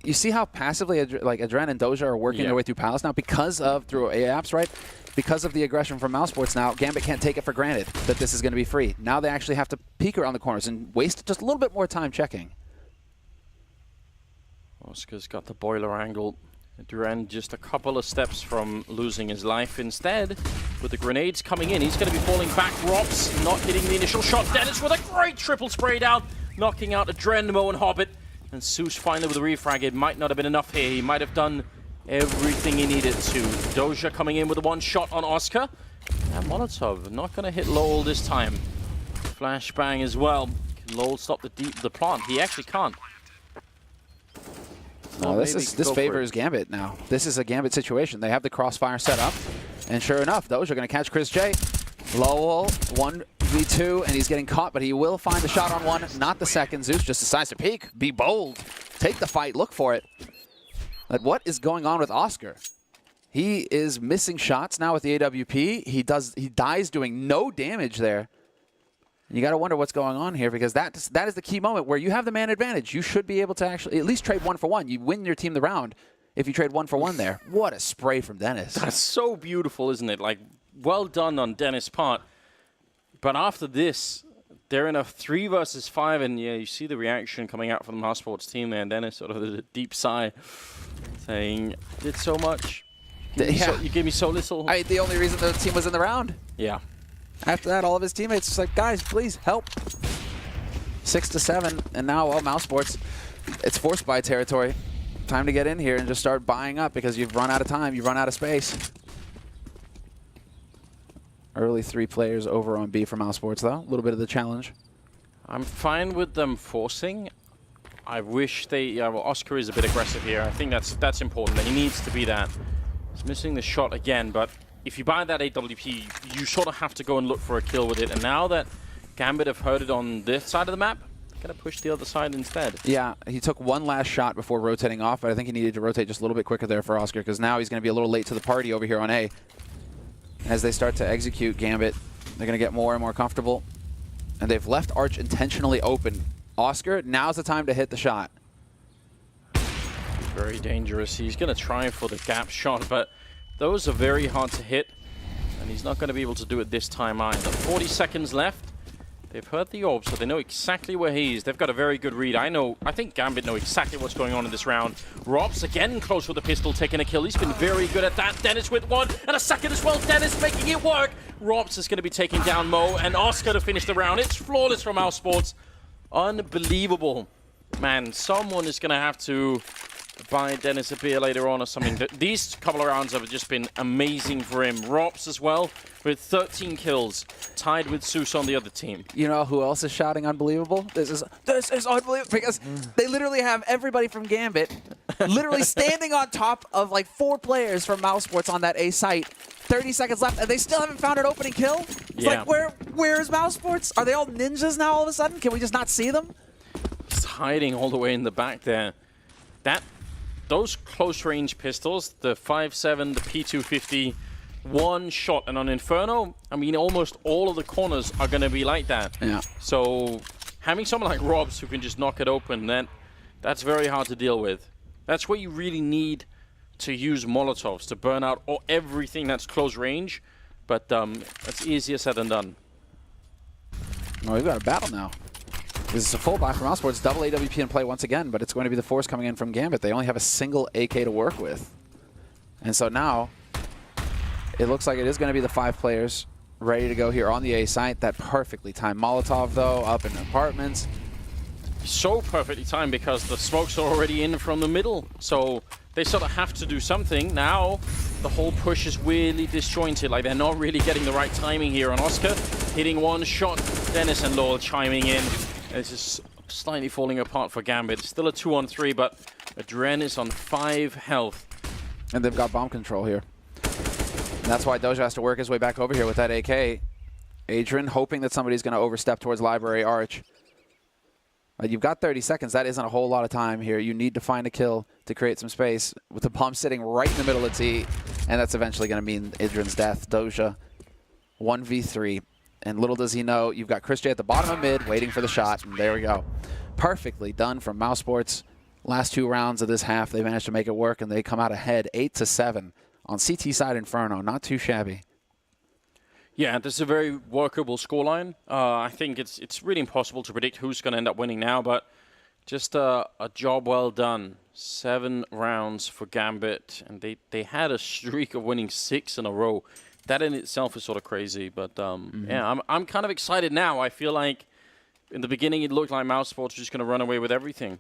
you see how passively like Adren and Doja are working their way through Palace now because of, through AAPs, right? Because of the aggression from Mousesports now, Gambit can't take it for granted that this is going to be free. Now they actually have to peek around the corners and waste just a little bit more time checking. Oscar's got the boiler angle. Duran just a couple of steps from losing his life. Instead, with the grenades coming in, he's going to be falling back. Rops not hitting the initial shot. Dennis with a great triple spray down, knocking out Adren, Mo, and Hobbit. And Zeus finally with a refrag. It might not have been enough here. He might have done everything he needed to. Doja coming in with a 1 shot on Oscar. And Molotov not going to hit Lowell this time. Flashbang as well. Can Lowell stop the plant? He actually can't. No, this favors Gambit now. This is a Gambit situation. They have the crossfire set up. And sure enough, Doja are going to catch Chris J. Lowell, 1v2, and he's getting caught, but he will find the shot on 1, not the second. Zeus just decides to peek, be bold, take the fight, look for it. But what is going on with Oscar? He is missing shots now with the AWP. He dies doing no damage there. You got to wonder what's going on here because that is the key moment where you have the man advantage. You should be able to actually at least trade 1 for 1. You win your team the round if you trade 1 for 1 there. What a spray from Dennis. That's so beautiful, isn't it? Like, well done on Dennis' part. But after this, they're in a 3 versus 5, and yeah, you see the reaction coming out from the Mousesports team there. And Dennis sort of a deep sigh, saying, "Did so much." You gave me so little. The only reason the team was in the round. Yeah. After that, all of his teammates was like, guys, please help. 6-7, and now, well, Mousesports, it's forced buy territory. Time to get in here and just start buying up because you've run out of time, you've run out of space. Early 3 players over on B for Mousesports, though. A little bit of the challenge. I'm fine with them forcing. I wish they... well, Oscar is a bit aggressive here. I think that's important. He needs to be that. He's missing the shot again, but if you buy that AWP, you sort of have to go and look for a kill with it. And now that Gambit have heard it on this side of the map, they're going to push the other side instead. Yeah, he took one last shot before rotating off, but I think he needed to rotate just a little bit quicker there for Oscar, because now he's going to be a little late to the party over here on A. As they start to execute Gambit, they're going to get more and more comfortable. And they've left Arch intentionally open. Oscar, now's the time to hit the shot. Very dangerous. He's going to try for the gap shot, but those are very hard to hit. And he's not going to be able to do it this time either. 40 seconds left. They've heard the orb, so they know exactly where he is. They've got a very good read. I think Gambit know exactly what's going on in this round. Robs again close with the pistol, taking a kill. He's been very good at that. Dennis with one, and a second as well. Dennis making it work. Robs is going to be taking down Mo, and Oscar to finish the round. It's flawless from Mousesports. Unbelievable. Man, someone is going to have to buy Dennis a beer later on or something. These couple of rounds have just been amazing for him. Robs as well, with 13 kills, tied with Zeus on the other team. You know who else is shouting unbelievable? This is unbelievable, because they literally have everybody from Gambit literally standing on top of like 4 players from Mousesports on that A site. 30 seconds left, and they still haven't found an opening kill? It's like, where is Mousesports? Are they all ninjas now all of a sudden? Can we just not see them? He's hiding all the way in the back there. Those close-range pistols, the 5.7, the P250, one shot, and on Inferno, I mean, almost all of the corners are going to be like that. Yeah. So having someone like Robs who can just knock it open, that's very hard to deal with. That's where you really need to use Molotovs to burn out everything that's close range, but it's easier said than done. Well, we've got a battle now. This is a full buy from Mousesports, double AWP in play once again, but it's going to be the force coming in from Gambit. They only have a single AK to work with. And so now, it looks like it is going to be the 5 players ready to go here on the A site. That perfectly timed Molotov, though, up in the apartments. So perfectly timed because the smokes are already in from the middle. So they sort of have to do something. Now, the whole push is weirdly disjointed. Like, they're not really getting the right timing here on Oscar. Hitting one shot, Dennis and Lowell chiming in. It's just slightly falling apart for Gambit. Still a 2-on-3, but Adren is on 5 health. And they've got bomb control here. And that's why Doja has to work his way back over here with that AK. Adrian hoping that somebody's going to overstep towards Library Arch. But you've got 30 seconds. That isn't a whole lot of time here. You need to find a kill to create some space with the bomb sitting right in the middle of T. And that's eventually going to mean Adrian's death. Doja, 1v3. And little does he know, you've got Chris J at the bottom of mid waiting for the shot. And there we go. Perfectly done from Mousesports. Last 2 rounds of this half, they managed to make it work, and they come out ahead 8-7 on CT side Inferno. Not too shabby. Yeah, this is a very workable scoreline. I think it's really impossible to predict who's going to end up winning now, but just a job well done. 7 rounds for Gambit, and they had a streak of winning 6 in a row. That in itself is sort of crazy, but yeah, I'm kind of excited now. I feel like in the beginning it looked like Mousesports were just going to run away with everything.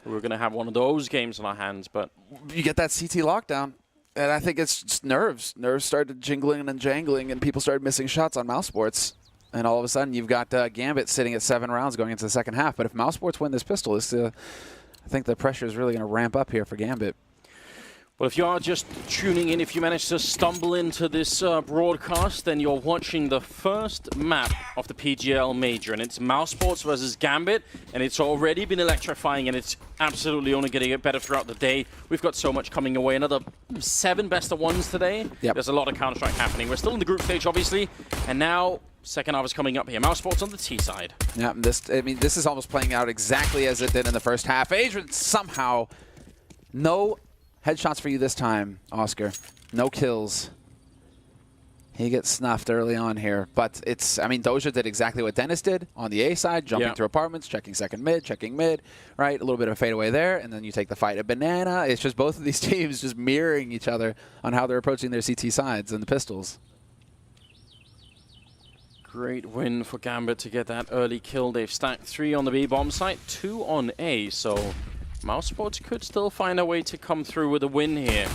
We were going to have one of those games on our hands, but you get that CT lockdown, and I think it's just nerves. Nerves started jingling and jangling, and people started missing shots on Mousesports. And all of a sudden, you've got Gambit sitting at 7 rounds going into the second half. But if Mousesports win this pistol, I think the pressure is really going to ramp up here for Gambit. Well, if you are just tuning in, if you manage to stumble into this broadcast, then you're watching the first map of the PGL Major, and it's Mousesports versus Gambit, and it's already been electrifying, and it's absolutely only going to get better throughout the day. We've got so much coming away. Another 7 best-of-1s today. Yep. There's a lot of Counter-Strike happening. We're still in the group stage, obviously, and now second half is coming up here. Mousesports on the T side. Yeah, this is almost playing out exactly as it did in the first half. Adrian somehow, no headshots for you this time, Oscar. No kills. He gets snuffed early on here, but it's, I mean, Doja did exactly what Dennis did on the A side, jumping through apartments, checking second mid, checking mid, right? A little bit of a fadeaway there, and then you take the fight at Banana. It's just both of these teams just mirroring each other on how they're approaching their CT sides and the pistols. Great win for Gambit to get that early kill. They've stacked 3 on the B bomb site, 2 on A, so Mousesports could still find a way to come through with a win here.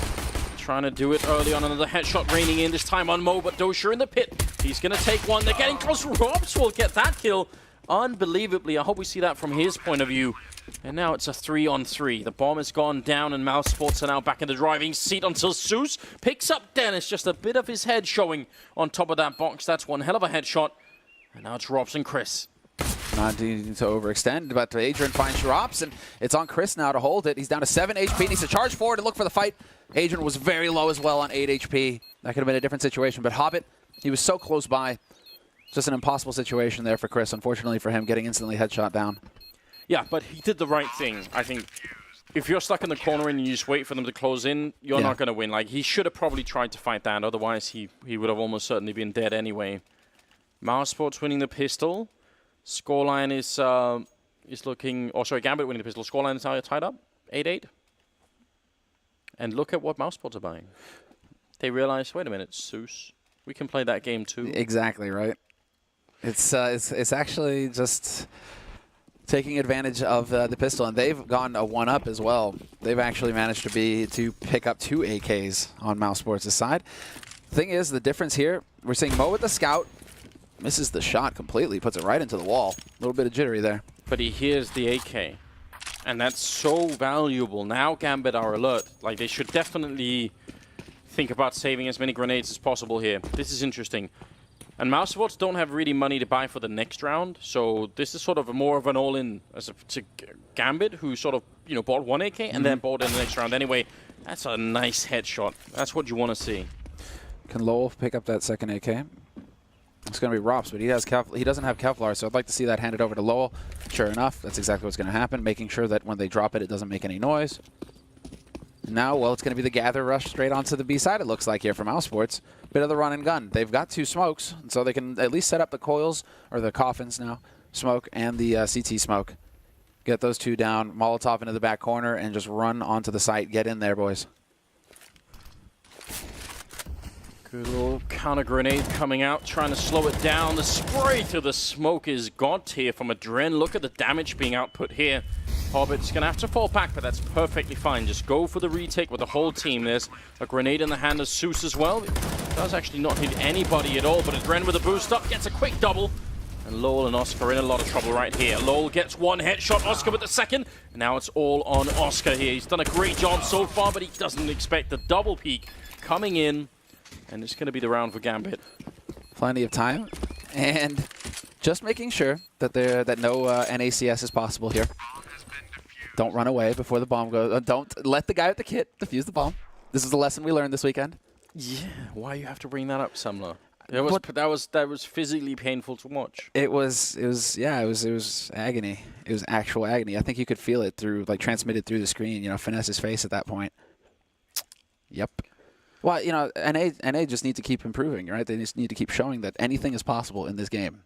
Trying to do it early on. Another headshot raining in, this time on Mo, but Doja in the pit. He's going to take one. They're getting close. Robs will get that kill. Unbelievably. I hope we see that from his point of view. And now it's a 3-on-3. The bomb has gone down, and Mousesports are now back in the driving seat until Zeus picks up Dennis. Just a bit of his head showing on top of that box. That's one hell of a headshot. And now it's Robs and Chris. Not needing to overextend, but Adrian finds Shrops, and it's on Chris now to hold it. He's down to 7 HP, needs to charge forward and look for the fight. Adrian was very low as well on 8 HP. That could have been a different situation, but Hobbit, he was so close by. Just an impossible situation there for Chris, unfortunately for him, getting instantly headshot down. Yeah, but he did the right thing. I think if you're stuck in the corner and you just wait for them to close in, you're not going to win. Like, he should have probably tried to fight that, otherwise he would have almost certainly been dead anyway. Mousesports winning the pistol. Scoreline is looking... Oh, sorry, Gambit winning the pistol. Scoreline is tied up, 8-8. And look at what Mousesports are buying. They realize, wait a minute, Zeus, we can play that game too. Exactly, right? It's actually just taking advantage of the pistol, and they've gone a 1-up as well. They've actually managed to pick up 2 AKs on Mousesports' side. The thing is, the difference here, we're seeing Mo with the scout, misses the shot completely, puts it right into the wall. A little bit of jittery there. But he hears the AK, and that's so valuable. Now Gambit are alert. Like, they should definitely think about saving as many grenades as possible here. This is interesting. And Mousesports don't have really money to buy for the next round, so this is sort of more of an all-in to Gambit, who sort of, you know, bought 1 AK and then bought in the next round anyway. That's a nice headshot. That's what you want to see. Can Lowell pick up that second AK? It's going to be Rops, but he doesn't have Kevlar, so I'd like to see that handed over to Lowell. Sure enough, that's exactly what's going to happen, making sure that when they drop it, it doesn't make any noise. Now, well, it's going to be the gather rush straight onto the B side, it looks like, here from Mousesports. Bit of the run and gun. They've got 2 smokes, so they can at least set up the coils, or the coffins now, smoke and the CT smoke. Get those 2 down, Molotov into the back corner, and just run onto the site. Get in there, boys. Good little counter grenade coming out, trying to slow it down. The spray to the smoke is got here from Adren. Look at the damage being output here. Hobbit's going to have to fall back, but that's perfectly fine. Just go for the retake with the whole team. There's a grenade in the hand of Zeus as well. It does actually not hit anybody at all, but Adren with a boost up gets a quick double. And Lowell and Oscar are in a lot of trouble right here. Lowell gets 1 headshot, Oscar with the second. And now it's all on Oscar here. He's done a great job so far, but he doesn't expect the double peak coming in. And it's going to be the round for Gambit. Plenty of time. And just making sure that no NACS is possible here. Don't run away before the bomb goes. Don't let the guy with the kit defuse the bomb. This is the lesson we learned this weekend. Yeah, why you have to bring that up, Sumler? That was physically painful to watch. It was agony. It was actual agony. I think you could feel it through, like, transmitted through the screen. You know, Finesse's face at that point. Yep. Well, you know, NA just need to keep improving, right? They just need to keep showing that anything is possible in this game.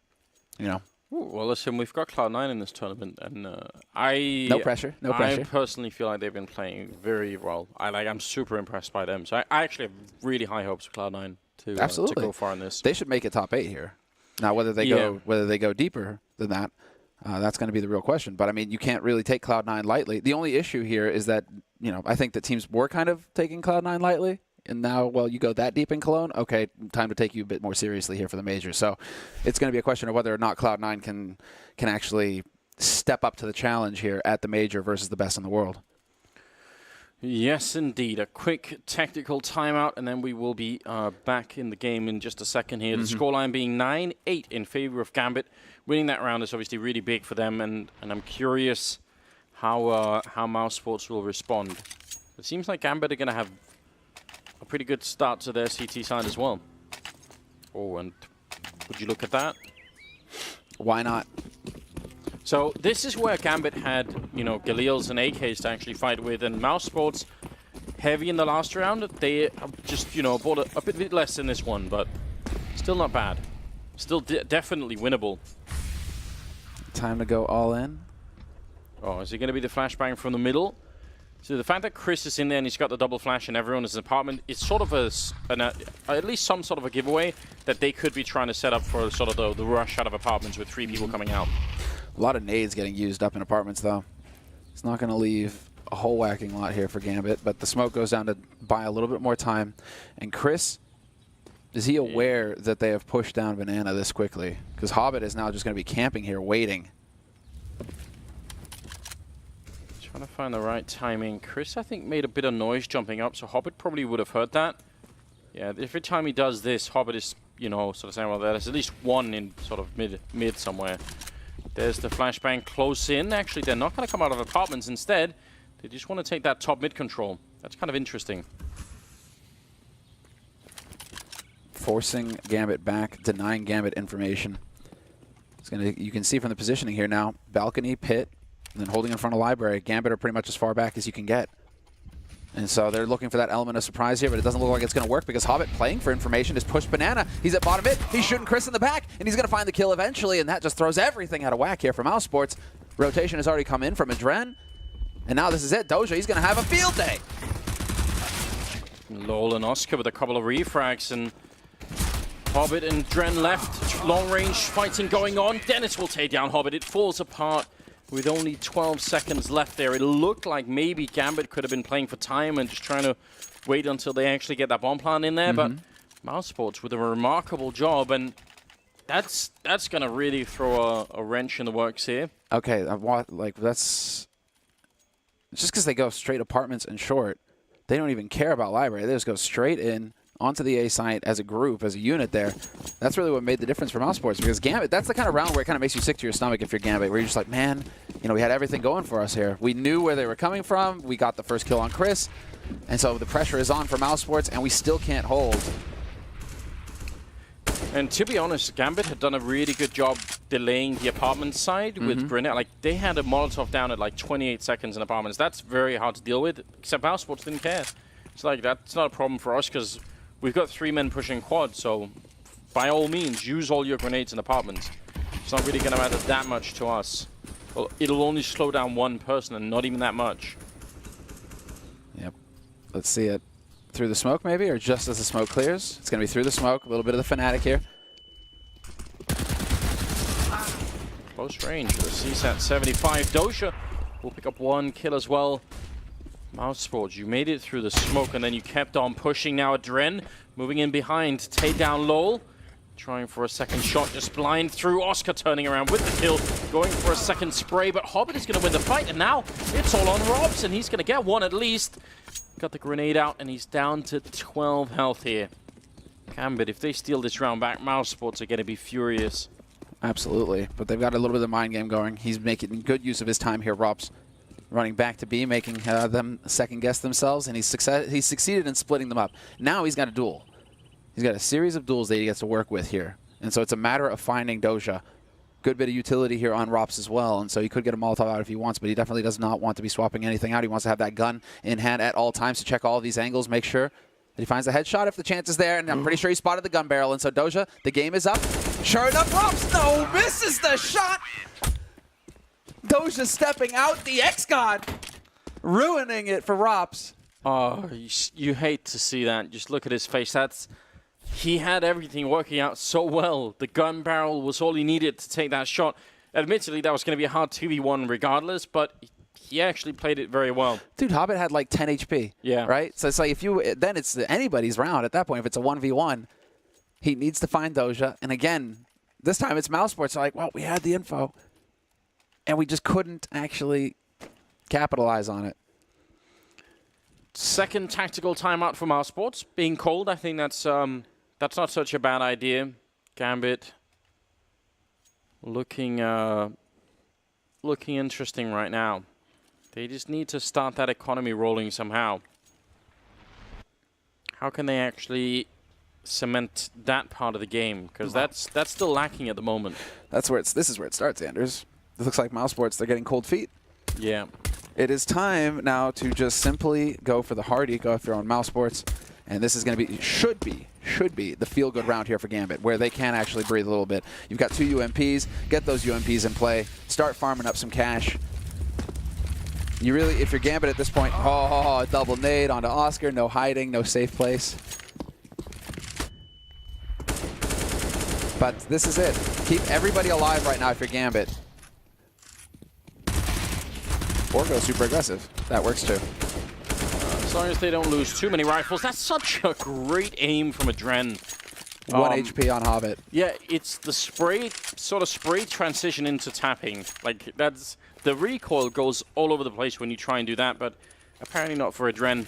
You know. Ooh, well, listen, we've got Cloud9 in this tournament, and no pressure. I personally feel like they've been playing very well. I'm super impressed by them. So I actually have really high hopes for Cloud9 to go far in this. They should make it top 8 here. Now, whether they go deeper than that, that's going to be the real question. But I mean, you can't really take Cloud9 lightly. The only issue here is that, you know, I think that teams were kind of taking Cloud9 lightly. And now, well, you go that deep in Cologne, okay, time to take you a bit more seriously here for the major. So it's going to be a question of whether or not Cloud9 can actually step up to the challenge here at the major versus the best in the world. Yes, indeed. A quick tactical timeout, and then we will be back in the game in just a second here. The scoreline being 9-8 in favor of Gambit. Winning that round is obviously really big for them, and I'm curious how Mousesports will respond. It seems like Gambit are going to have a pretty good start to their CT side as well. Oh, and would you look at that? Why not? So this is where Gambit had, you know, Galils and AKs to actually fight with, and Mousesports heavy in the last round. They just, you know, bought a bit less in this one, but Still not bad. Still definitely winnable. Time to go all in. Oh, is it going to be the flashbang from the middle? So the fact that Chris is in there and he's got the double flash and everyone is in the apartment, it's sort of at least some sort of a giveaway that they could be trying to set up for sort of the rush out of apartments with 3 people coming out. A lot of nades getting used up in apartments, though. It's not going to leave a whole whacking lot here for Gambit, but the smoke goes down to buy a little bit more time. And Chris, is he aware that they have pushed down Banana this quickly? Because Hobbit is now just going to be camping here, waiting. Trying to find the right timing. Chris, I think, made a bit of noise jumping up, so Hobbit probably would have heard that. Yeah, every time he does this, Hobbit is, you know, sort of saying, well, there's at least one in sort of mid somewhere. There's the flashbang close in. Actually, they're not going to come out of apartments. Instead, they just want to take that top mid control. That's kind of interesting. Forcing Gambit back, denying Gambit information. It's gonna. You can see from the positioning here now, balcony, pit, and then holding in front of library. Gambit are pretty much as far back as you can get. And so they're looking for that element of surprise here, but it doesn't look like it's going to work because Hobbit, playing for information, has pushed Banana. He's at bottom mid. He's shooting Chris in the back, and he's going to find the kill eventually, and that just throws everything out of whack here for Mousesports. Rotation has already come in from Adren, and now this is it. Doja, he's going to have a field day. Lol and Oscar with a couple of refrags, and Hobbit and Dren left. Long range fighting going on. Dennis will take down Hobbit. It falls apart. With only 12 seconds left there, it looked like maybe Gambit could have been playing for time and just trying to wait until they actually get that bomb plant in there. But Mousesports with a remarkable job, and that's going to really throw a wrench in the works here. Okay, that's just because they go straight apartments and short. They don't even care about library. They just go straight in onto the A site as a group, as a unit there. That's really what made the difference for Mousesports, because Gambit, that's the kind of round where it kind of makes you sick to your stomach if you're Gambit, where you're just like, man, you know, we had everything going for us here. We knew where they were coming from. We got the first kill on Chris. And so the pressure is on for Mousesports, and we still can't hold. And to be honest, Gambit had done a really good job delaying the apartment side with Grenade. Like, they had a Molotov down at like 28 seconds in apartments. That's very hard to deal with, except Mousesports didn't care. It's like, that's not a problem for us, because we've got 3 men pushing quad, so by all means, use all your grenades in apartments. It's not really going to matter that much to us. Well, it'll only slow down 1 person, and not even that much. Yep. Let's see it. Through the smoke, maybe, or just as the smoke clears? It's going to be through the smoke. A little bit of the Fnatic here. Close range with a CSAT 75. Doja will pick up 1 kill as well. Mousesports, you made it through the smoke, and then you kept on pushing. Now Adren moving in behind to take down Lol. Trying for a second shot, just blind through. Oscar turning around with the kill, going for a second spray, but Hobbit is going to win the fight, and now it's all on Robs, and he's going to get 1 at least. Got the grenade out, and he's down to 12 health here. Gambit, if they steal this round back, Mousesports are going to be furious. Absolutely, but they've got a little bit of the mind game going. He's making good use of his time here, Robs. Running back to B, making them second-guess themselves, and he's succeeded in splitting them up. Now he's got a duel. He's got a series of duels that he gets to work with here. And so it's a matter of finding Doja. Good bit of utility here on Rops as well, and so he could get a Molotov out if he wants, but he definitely does not want to be swapping anything out. He wants to have that gun in hand at all times to check all of these angles, make sure that he finds the headshot if the chance is there, and I'm pretty sure he spotted the gun barrel. And so Doja, the game is up. Sure enough, Rops, no, misses the shot! Doja stepping out, the X-God, ruining it for Rops. Oh, you hate to see that. Just look at his face. He had everything working out so well. The gun barrel was all he needed to take that shot. Admittedly, that was going to be a hard 2v1 regardless, but he actually played it very well. Dude, Hobbit had like 10 HP. Yeah. Right? So it's like then it's anybody's round at that point. If it's a 1v1, he needs to find Doja. And again, this time it's Mousesports. Like, well, we had the info, and we just couldn't actually capitalize on it. Second tactical timeout for Mousesports being called. I think that's not such a bad idea. Gambit looking interesting right now. They just need to start that economy rolling somehow. How can they actually cement that part of the game? Because that's still lacking at the moment. This is where it starts, Anders. It looks like Mousesports, they're getting cold feet. Yeah. It is time now to just simply go for the hard eco if you're on Mousesports. And this is going to be, should should be the feel-good round here for Gambit, where they can actually breathe a little bit. You've got 2 UMPs. Get those UMPs in play. Start farming up some cash. You really, if you're Gambit at this point, double nade onto Oscar. No hiding, no safe place. But this is it. Keep everybody alive right now if you're Gambit. Or go super aggressive. That works too. As long as they don't lose too many rifles. That's such a great aim from Adren. 1 HP on Hobbit. Yeah, it's the spray transition into tapping. Like, that's the recoil goes all over the place when you try and do that, but apparently not for Adren.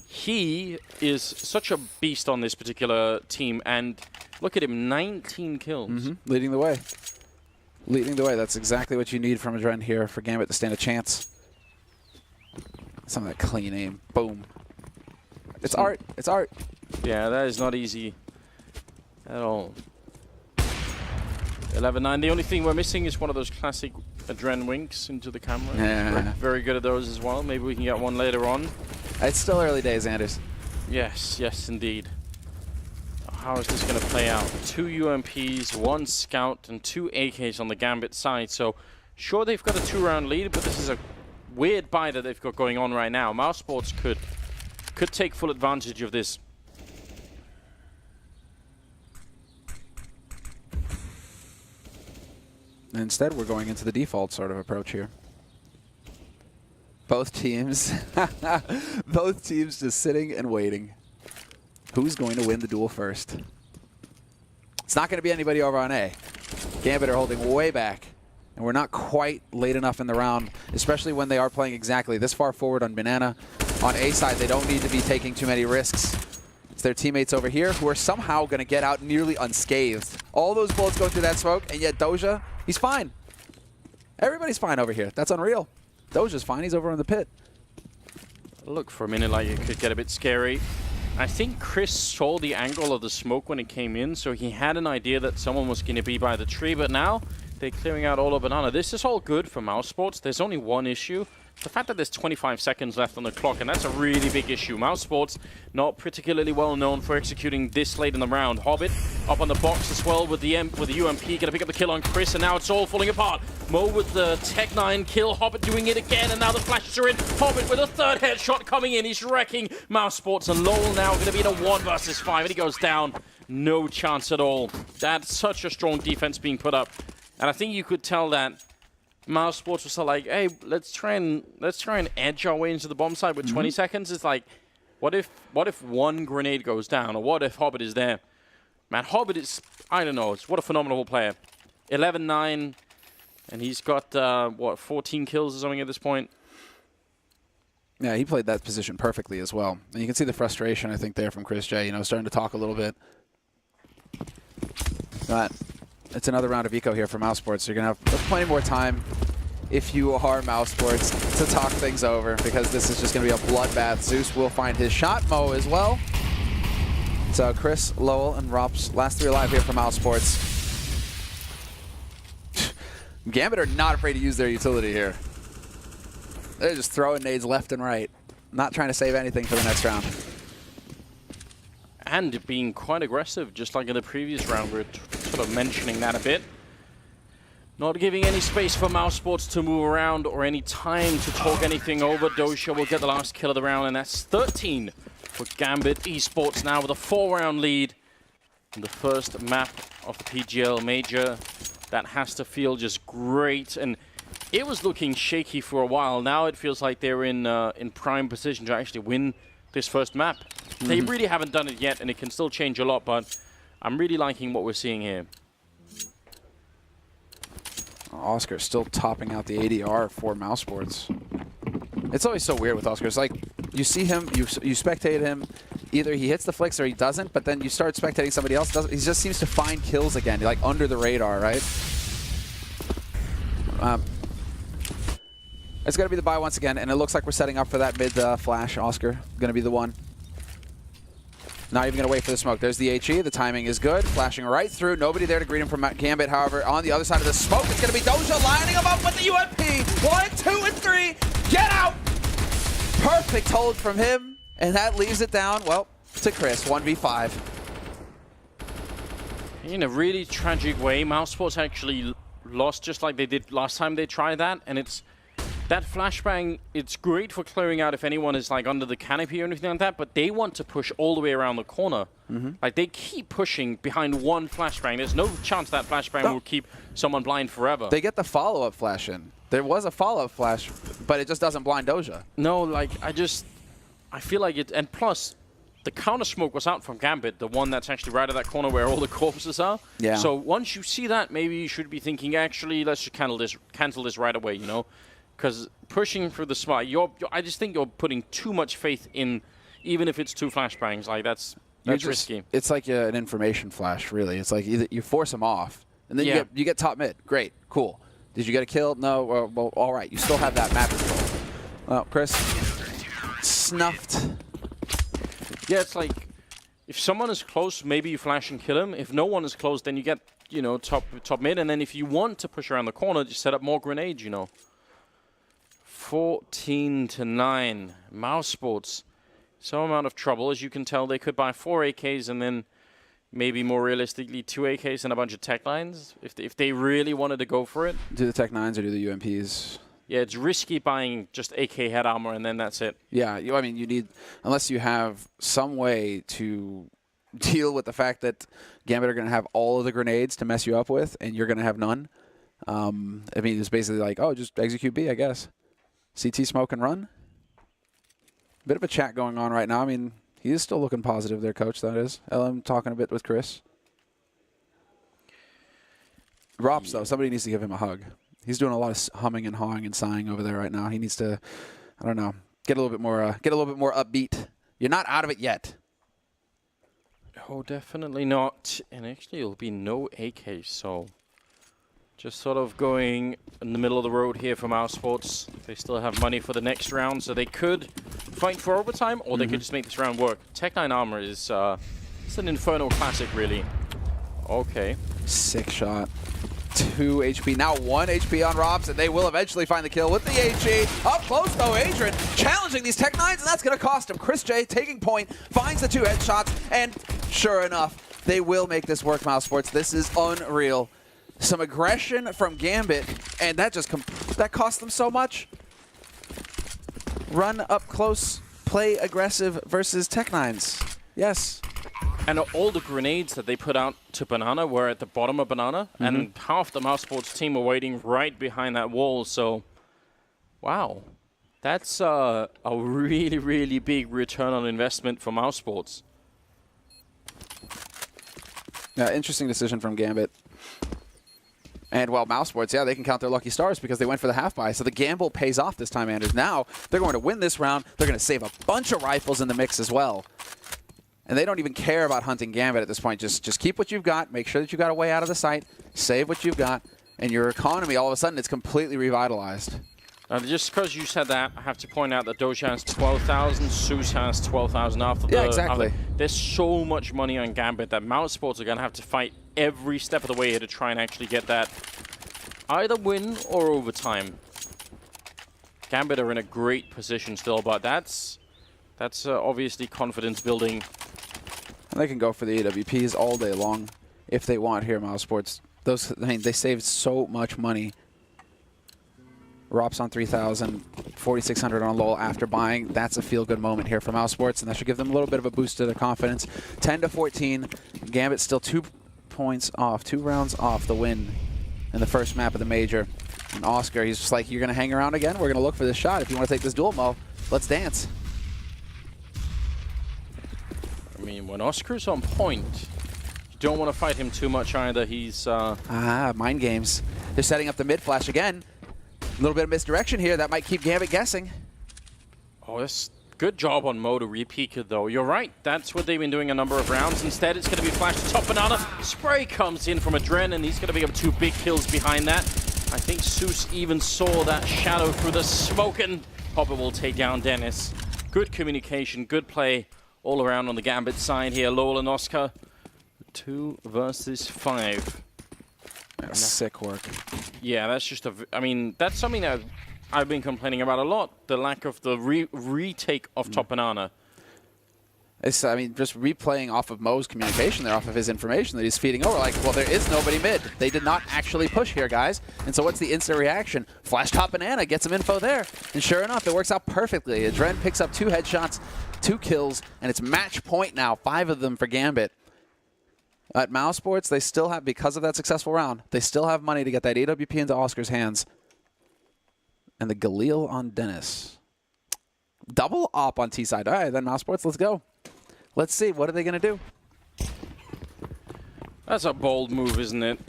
He is such a beast on this particular team, and look at him, 19 kills. Leading the way. Leading the way. That's exactly what you need from Adren here for Gambit to stand a chance. Some of that clean aim. Boom. It's art. It's art. Yeah, that is not easy at all. 11-9. The only thing we're missing is one of those classic Adren winks into the camera. Yeah. We're very good at those as well. Maybe we can get one later on. It's still early days, Anders. Yes, yes, indeed. How is this going to play out? 2 UMPs, 1 scout, and 2 AKs on the Gambit side. So, sure, they've got a 2-round lead, but this is a weird buy that they've got going on right now. Mousesports could take full advantage of this. Instead, we're going into the default sort of approach here. Both teams, both teams just sitting and waiting. Who's going to win the duel first? It's not going to be anybody over on A. Gambit are holding way back, and we're not quite late enough in the round, especially when they are playing exactly this far forward on Banana. On A side, they don't need to be taking too many risks. It's their teammates over here who are somehow going to get out nearly unscathed. All those bullets go through that smoke, and yet Doja, he's fine. Everybody's fine over here. That's unreal. Doja's fine. He's over in the pit. Look for a minute like it could get a bit scary. I think Chris saw the angle of the smoke when it came in, so he had an idea that someone was going to be by the tree, but now they're clearing out all of Banana. This is all good for Mousesports. There's only one issue. The fact that there's 25 seconds left on the clock, and that's a really big issue. Mousesports, not particularly well known for executing this late in the round. Hobbit up on the box as well with the UMP, gonna pick up the kill on Chris, and now it's all falling apart. Mo with the Tech 9 kill, Hobbit doing it again, and now the flashes are in. Hobbit with a 3rd headshot coming in, he's wrecking Mousesports, and Lowell now gonna be in a 1 versus 5, and he goes down. No chance at all. That's such a strong defense being put up, and I think you could tell that Mousesports was like, hey, let's try and edge our way into the bomb site with 20 seconds. It's like, what if one grenade goes down, or what if Hobbit is there? Man, Hobbit is, I don't know, what a phenomenal player. 11-9, and he's got, what, 14 kills or something at this point? Yeah, he played that position perfectly as well. And you can see the frustration, I think, there from Chris J, starting to talk a little bit. But it's another round of eco here for Mousesports. So you're going to have plenty more time, if you are Mousesports, to talk things over, because this is just going to be a bloodbath. Zeus will find his shot, Mo as well. So Chris, Lowell, and Rops, last 3 alive here for Mousesports. Gambit are not afraid to use their utility here. They're just throwing nades left and right. Not trying to save anything for the next round. And being quite aggressive, just like in the previous round. We're sort of mentioning that a bit. Not giving any space for Mousesports to move around or any time to talk anything over. Doja will get the last kill of the round, and that's 13 for Gambit Esports now with a 4-round lead in the first map of the PGL Major. That has to feel just great, and it was looking shaky for a while. Now it feels like they're in prime position to actually win this first map. They really haven't done it yet, and it can still change a lot, but I'm really liking what we're seeing here. Oscar still topping out the ADR for Mousesports. It's always so weird with Oscar. It's like you see him, you spectate him, either he hits the flicks or he doesn't, but then you start spectating somebody else. He just seems to find kills again, like under the radar, right? It's going to be the buy once again, and it looks like we're setting up for that mid flash. Oscar going to be the one. Not even going to wait for the smoke. There's the HE. The timing is good. Flashing right through. Nobody there to greet him from Gambit. However, on the other side of the smoke, it's going to be Doja lining him up with the UMP. 1, 2, and 3. Get out! Perfect hold from him. And that leaves it down, well, to Chris. 1v5. In a really tragic way, Mousesports actually lost just like they did last time they tried that, and it's that flashbang. It's great for clearing out if anyone is like under the canopy or anything like that, but they want to push all the way around the corner. Like they keep pushing behind one flashbang. There's no chance that flashbang will keep someone blind forever. They get the follow-up flash in. There was a follow-up flash, but it just doesn't blind Doja. No, like I feel like it, and plus the counter smoke was out from Gambit, the one that's actually right at that corner where all the corpses are. Yeah. So once you see that, maybe you should be thinking, actually, let's just cancel this right away, you know? Because pushing through the smart, I just think you're putting too much faith in, even if it's 2 flashbangs. Like that's risky. It's like an information flash, really. It's like either you force them off, and then you get top mid. Great, cool. Did you get a kill? No. Well, all right. You still have that map as well. Well, Chris snuffed. Yeah, it's like if someone is close, maybe you flash and kill him. If no one is close, then you get top mid, and then if you want to push around the corner, just set up more grenades. 14-9. Mousesports. Some amount of trouble. As you can tell, they could buy 4 AKs and then maybe more realistically 2 AKs and a bunch of tech lines if they really wanted to go for it. Do the tech 9s or do the UMPs? Yeah, it's risky buying just AK head armor and then that's it. Yeah, I mean, you need, unless you have some way to deal with the fact that Gambit are going to have all of the grenades to mess you up with and you're going to have none. I mean, it's basically like, oh, just execute B, I guess. CT smoke and run. Bit of a chat going on right now. I mean, he is still looking positive there, Coach, that is. LM talking a bit with Chris. Rops, though, somebody needs to give him a hug. He's doing a lot of humming and hawing and sighing over there right now. He needs to, I don't know, get a little bit more upbeat. You're not out of it yet. Oh, definitely not. And actually, it'll be no AK, so just sort of going in the middle of the road here for Mousesports. They still have money for the next round, so they could fight for overtime, or they could just make this round work. Tech 9 armor is it's an Inferno classic, really. Okay. Sick shot. 2 HP, now 1 HP on Robs, and they will eventually find the kill with the HE. Up close though, Adrian challenging these Tech 9s, and that's going to cost him. Chris J taking point, finds the 2 headshots, and sure enough, they will make this work, Mousesports. This is unreal. Some aggression from Gambit, and that just that cost them so much. Run up close, play aggressive versus Tech 9s. Yes. And all the grenades that they put out to Banana were at the bottom of Banana, and half the Mousesports team were waiting right behind that wall. So, wow. That's a really, really big return on investment for Mousesports. Yeah, interesting decision from Gambit. And while Mousesports, yeah, they can count their lucky stars because they went for the half buy. So the gamble pays off this time, Anders. Now they're going to win this round. They're going to save a bunch of rifles in the mix as well. And they don't even care about hunting Gambit at this point. Just keep what you've got. Make sure that you got a way out of the site. Save what you've got. And your economy, all of a sudden, it's completely revitalized. Just because you said that, I have to point out that Doja has 12,000, Zeus has 12,000 after the... Yeah, exactly. There's so much money on Gambit that Mousesports are going to have to fight every step of the way here to try and actually get that either win or overtime. Gambit are in a great position still, but that's obviously confidence building. And they can go for the AWPs all day long if they want here, Mousesports. I mean, they saved so much money. Rops on 3,000, 4,600 on Lowell after buying. That's a feel-good moment here for Mousesports, and that should give them a little bit of a boost to their confidence. 10-14. Gambit still 2 points off, 2 rounds off the win in the first map of the major. And Oscar, he's just like, you're going to hang around again? We're going to look for this shot. If you want to take this duel, Mo, let's dance. I mean, when Oscar's on point, you don't want to fight him too much either. He's... mind games. They're setting up the mid-flash again. A little bit of misdirection here. That might keep Gambit guessing. Oh, that's good job on Mo to re-peek it, though. You're right. That's what they've been doing a number of rounds. Instead, it's going to be flash to top Banana. Spray comes in from Adren, and he's going to pick up 2 big kills behind that. I think Zeus even saw that shadow through the smoke, and Hopper will take down Dennis. Good communication, good play all around on the Gambit side here. Lowell and Oscar, 2 versus 5. Sick work. Yeah, that's just I mean, that's something that I've been complaining about a lot. The lack of the retake of Top Banana. It's, I mean, just replaying off of Mo's communication there, off of his information that he's feeding over. Like, well, there is nobody mid. They did not actually push here, guys. And so what's the instant reaction? Flash top banana, get some info there. And sure enough, it works out perfectly. Adren picks up 2 headshots, 2 kills, and it's match point now, 5 of them for Gambit. At Mousesports, they still have, because of that successful round, they still have money to get that AWP into Oscar's hands. And the Galil on Dennis. Double op on T-side. All right, then Mousesports, let's go. Let's see, what are they going to do? That's a bold move, isn't it?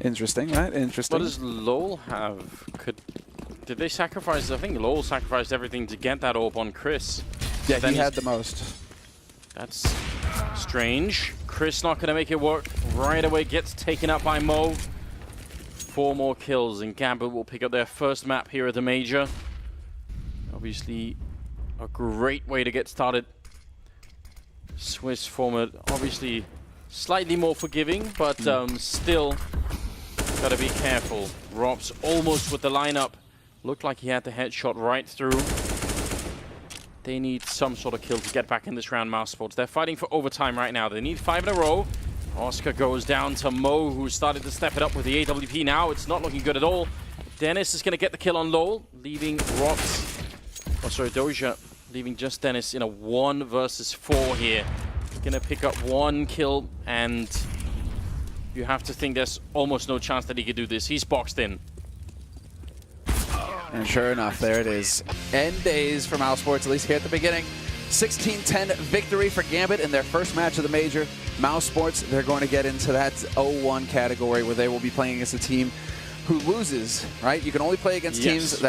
Interesting, right? Interesting. What does Lowell have? Did they sacrifice? I think Lowell sacrificed everything to get that AWP on Chris. Yeah, he had the most. That's strange. Chris not going to make it work. Right away gets taken up by Mo. 4 more kills, and Gambit will pick up their first map here at the Major. Obviously, a great way to get started. Swiss format, obviously slightly more forgiving, but still gotta be careful. Rob's almost with the lineup. Looked like he had the headshot right through. They need some sort of kill to get back in this round, Mousesports. They're fighting for overtime right now. They need 5 in a row. Oscar goes down to Mo, who started to step it up with the AWP now. It's not looking good at all. Dennis is gonna get the kill on Lowell, leaving Rob's, Doja, leaving just Dennis in a 1 versus 4 here. Gonna pick up 1 kill, and you have to think there's almost no chance that he could do this. He's boxed in. And sure enough, there it is. End days for Mousesports, at least here at the beginning. 16-10 victory for Gambit in their first match of the Major. Mousesports, they're going to get into that 0-1 category where they will be playing against a team who loses, right? You can only play against teams that